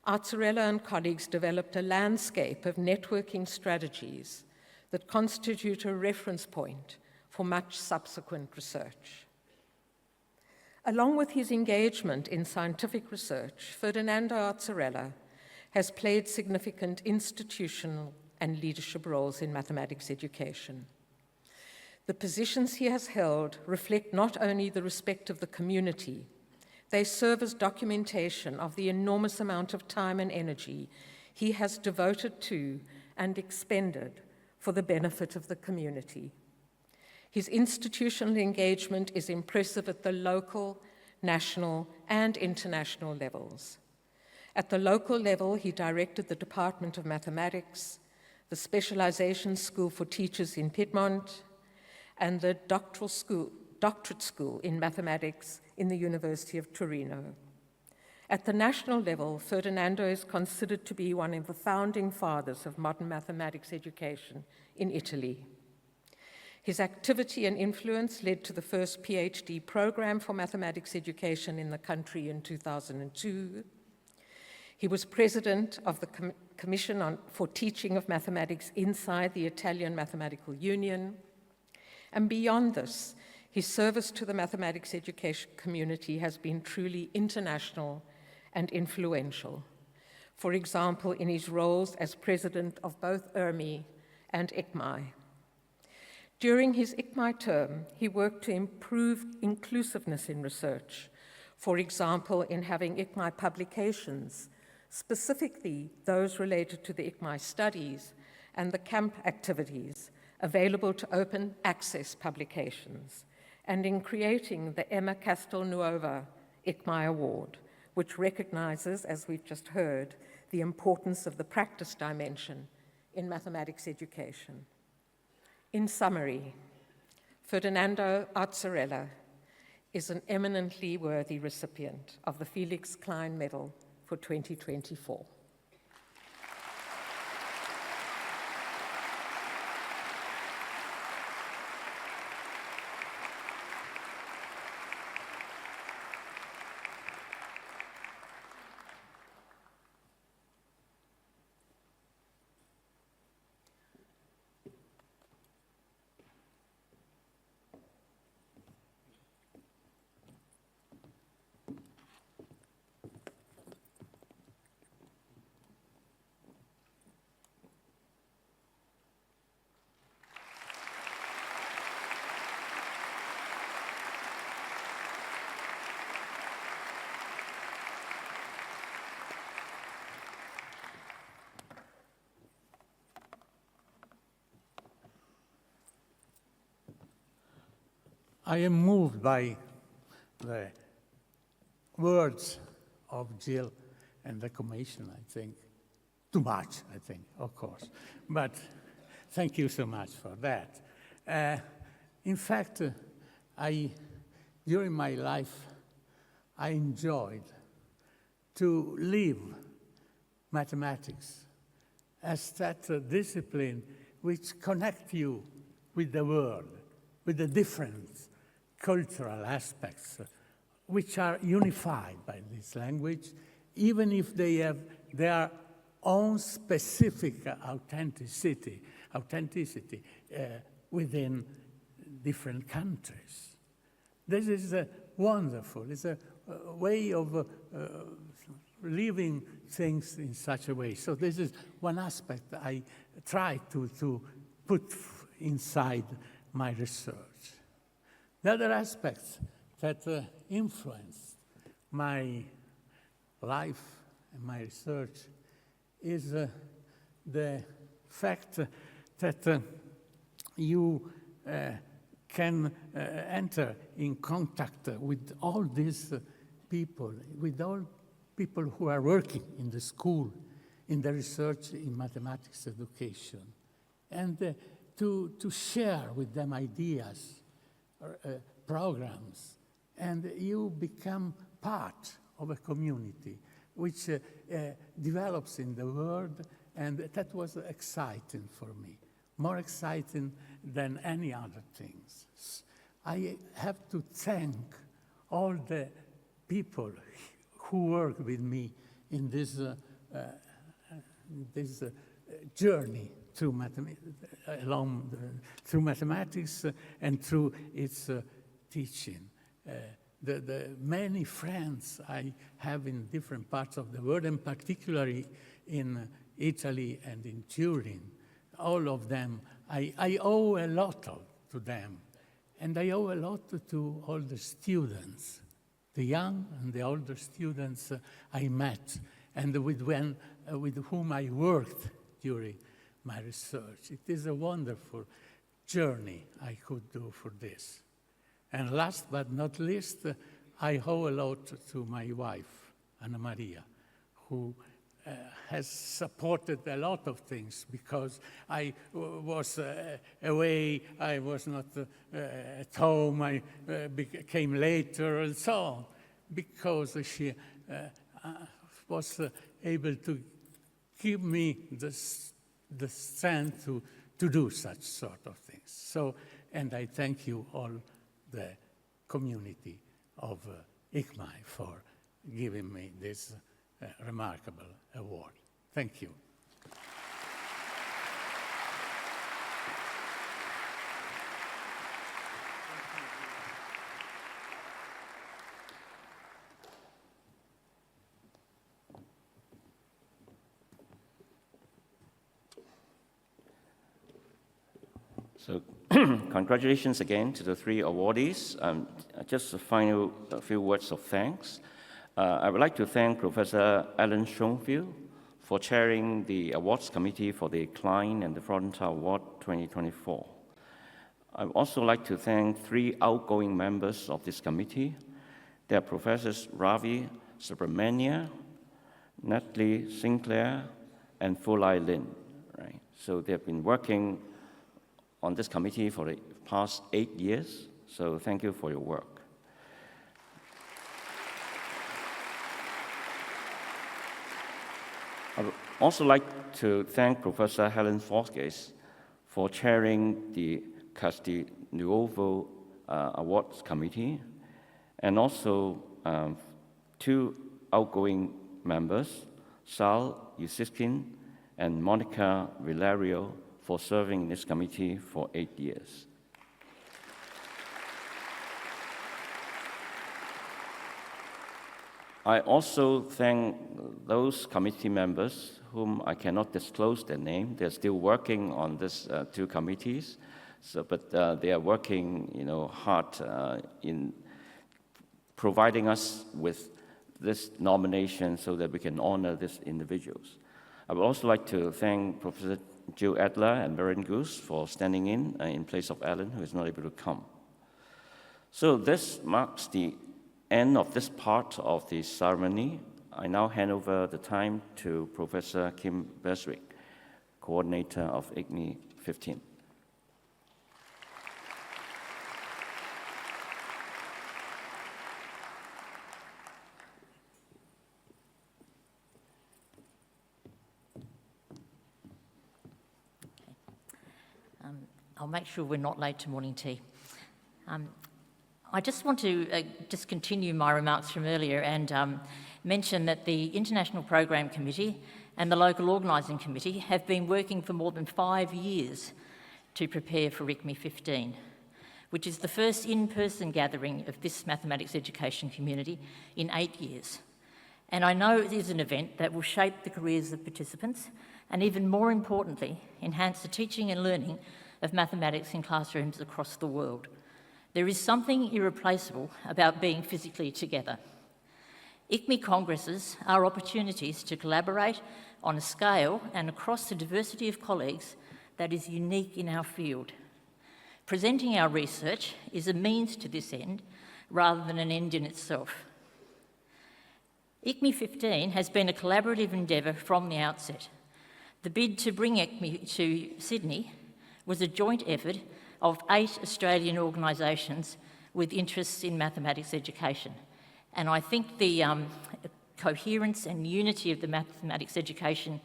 Azzarello and colleagues developed a landscape of networking strategies that constitute a reference point for much subsequent research. Along with his engagement in scientific research, Ferdinando Azzarello has played significant institutional and leadership roles in mathematics education. The positions he has held reflect not only the respect of the community, they serve as documentation of the enormous amount of time and energy he has devoted to and expended for the benefit of the community. His institutional engagement is impressive at the local, national, and international levels. At the local level, he directed the Department of Mathematics, the Specialization School for Teachers in Piedmont, and the Doctorate School in Mathematics in the University of Torino. At the national level, Ferdinando is considered to be one of the founding fathers of modern mathematics education in Italy. His activity and influence led to the first PhD program for mathematics education in the country in 2002. He was president of the Commission for Teaching of Mathematics inside the Italian Mathematical Union. And beyond this, his service to the mathematics education community has been truly international and influential. For example, in his roles as president of both ICME and ICME. During his ICME term, he worked to improve inclusiveness in research, for example, in having ICME publications, specifically those related to the ICME studies and the camp activities, available to open access publications, and in creating the Emma Castelnuova ICME Award, which recognizes, as we've just heard, the importance of the practice dimension in mathematics education. In summary, Ferdinando Azzarella is an eminently worthy recipient of the Felix Klein Medal for 2024. I am moved by the words of Jill and the Commission, I think. Too much, I think, of course. But thank you so much for that. In fact, during my life, I enjoyed to live mathematics as that discipline which connects you with the world, with the different cultural aspects which are unified by this language, even if they have their own specific authenticity within different countries. This is wonderful. It's a way of living things in such a way. So this is one aspect I try to put inside my research. The other aspects that influenced my life and my research is the fact that you can enter in contact with all these people, with all people who are working in the school, in the research in mathematics education, and to share with them ideas, programs, and you become part of a community which develops in the world, and that was exciting for me, more exciting than any other things. I have to thank all the people who work with me in this journey through mathematics and through its teaching. The many friends I have in different parts of the world, and particularly in Italy and in Turin, all of them, I owe a lot to them. And I owe a lot to all the students, the young and the older students I met and with whom I worked during my research. It is a wonderful journey I could do for this. And last but not least, I owe a lot to my wife, Anna Maria, who has supported a lot of things because I was away, I was not at home, I came later and so on, because she was able to give me the strength to do such sort of things. So, and I thank you all, the community of ICME, for giving me this remarkable award. Thank you. So congratulations again to the 3 awardees. Just a few words of thanks. I would like to thank Professor Alan Schoenfield for chairing the awards committee for the Klein and the Freudenthal Award 2024. I would also like to thank 3 outgoing members of this committee. They are Professors Ravi Subramania, Natalie Sinclair, and Fulai Lin. Right? So they have been working on this committee for the past 8 years, so thank you for your work. I would also like to thank Professor Helen Forges for chairing the Castelnuovo Awards Committee, and also 2 outgoing members, Sal Yusiskin and Monica Villario, for serving in this committee for 8 years. I also thank those committee members whom I cannot disclose their name. They're still working on these 2 committees, but they are working, hard in providing us with this nomination so that we can honor these individuals. I would also like to thank Professor Jill Adler and Maren Goose for standing in place of Alan, who is not able to come. So this marks the end of this part of the ceremony. I now hand over the time to Professor Kim Beswick, coordinator of ICME-15. I'll make sure we're not late to morning tea. I just want to just continue my remarks from earlier and mention that the International Program Committee and the Local Organising Committee have been working for more than 5 years to prepare for ICME-15, which is the first in-person gathering of this mathematics education community in 8 years. And I know it is an event that will shape the careers of participants and, even more importantly, enhance the teaching and learning of mathematics in classrooms across the world. There is something irreplaceable about being physically together. ICME congresses are opportunities to collaborate on a scale and across the diversity of colleagues that is unique in our field. Presenting our research is a means to this end rather than an end in itself. ICME-15 has been a collaborative endeavour from the outset. The bid to bring ICME to Sydney was a joint effort of 8 Australian organisations with interests in mathematics education. And I think the coherence and unity of the mathematics education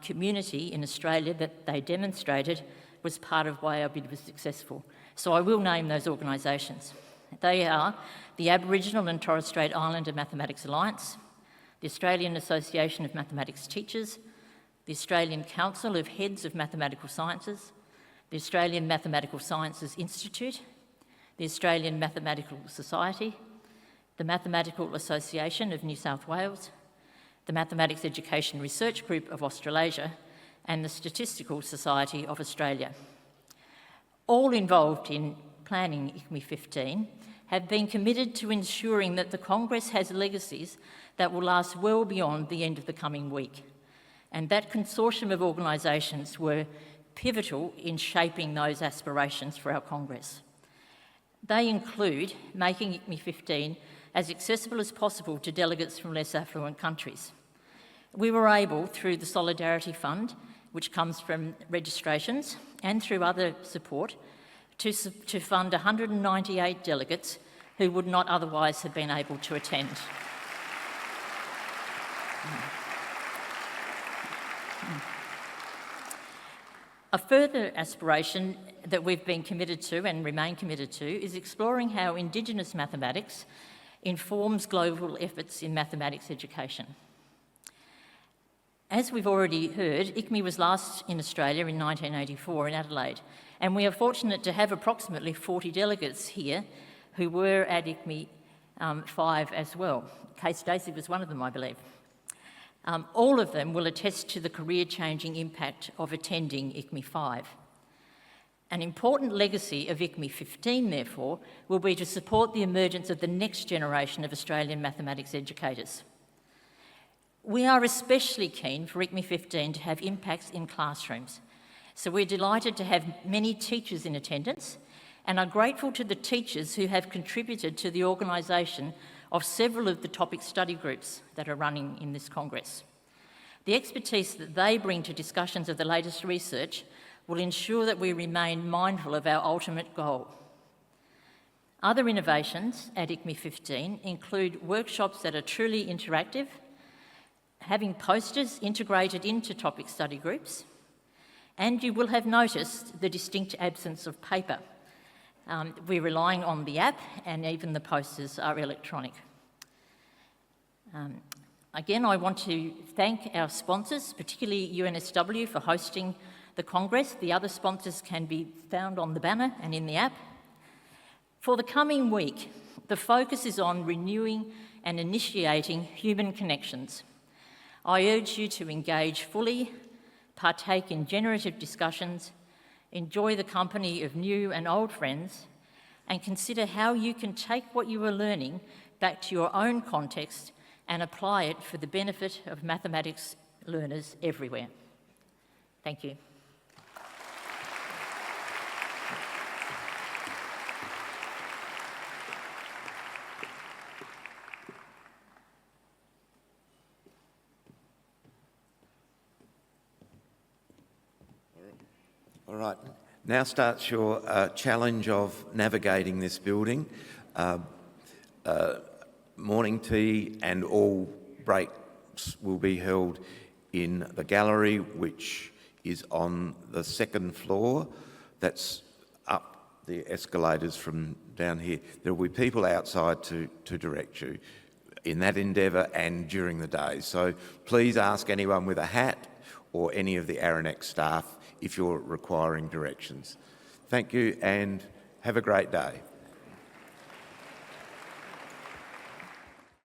community in Australia that they demonstrated was part of why our bid was successful. So I will name those organisations. They are the Aboriginal and Torres Strait Islander Mathematics Alliance, the Australian Association of Mathematics Teachers, the Australian Council of Heads of Mathematical Sciences, the Australian Mathematical Sciences Institute, the Australian Mathematical Society, the Mathematical Association of New South Wales, the Mathematics Education Research Group of Australasia, and the Statistical Society of Australia. All involved in planning ICME-15 have been committed to ensuring that the Congress has legacies that will last well beyond the end of the coming week. And that consortium of organisations were pivotal in shaping those aspirations for our Congress. They include making ICME-15 as accessible as possible to delegates from less affluent countries. We were able, through the Solidarity Fund, which comes from registrations, and through other support, to fund 198 delegates who would not otherwise have been able to attend. A further aspiration that we've been committed to and remain committed to is exploring how Indigenous mathematics informs global efforts in mathematics education. As we've already heard, ICME was last in Australia in 1984 in Adelaide, and we are fortunate to have approximately 40 delegates here who were at ICME 5 as well. Kay Stacey was one of them, I believe. All of them will attest to the career-changing impact of attending ICME 5. An important legacy of ICME 15, therefore, will be to support the emergence of the next generation of Australian mathematics educators. We are especially keen for ICME 15 to have impacts in classrooms, so we're delighted to have many teachers in attendance and are grateful to the teachers who have contributed to the organisation of several of the topic study groups that are running in this Congress. The expertise that they bring to discussions of the latest research will ensure that we remain mindful of our ultimate goal. Other innovations at ICME 15 include workshops that are truly interactive, having posters integrated into topic study groups, and you will have noticed the distinct absence of paper. We're relying on the app, and even the posters are electronic. Again, I want to thank our sponsors, particularly UNSW, for hosting the Congress. The other sponsors can be found on the banner and in the app. For the coming week, the focus is on renewing and initiating human connections. I urge you to engage fully, partake in generative discussions, enjoy the company of new and old friends, and consider how you can take what you are learning back to your own context and apply it for the benefit of mathematics learners everywhere. Thank you. All right, now starts your challenge of navigating this building. Morning tea and all breaks will be held in the gallery, which is on the second floor. That's up the escalators from down here. There will be people outside to direct you in that endeavour and during the day. So please ask anyone with a hat or any of the Aranex staff if you're requiring directions. Thank you and have a great day.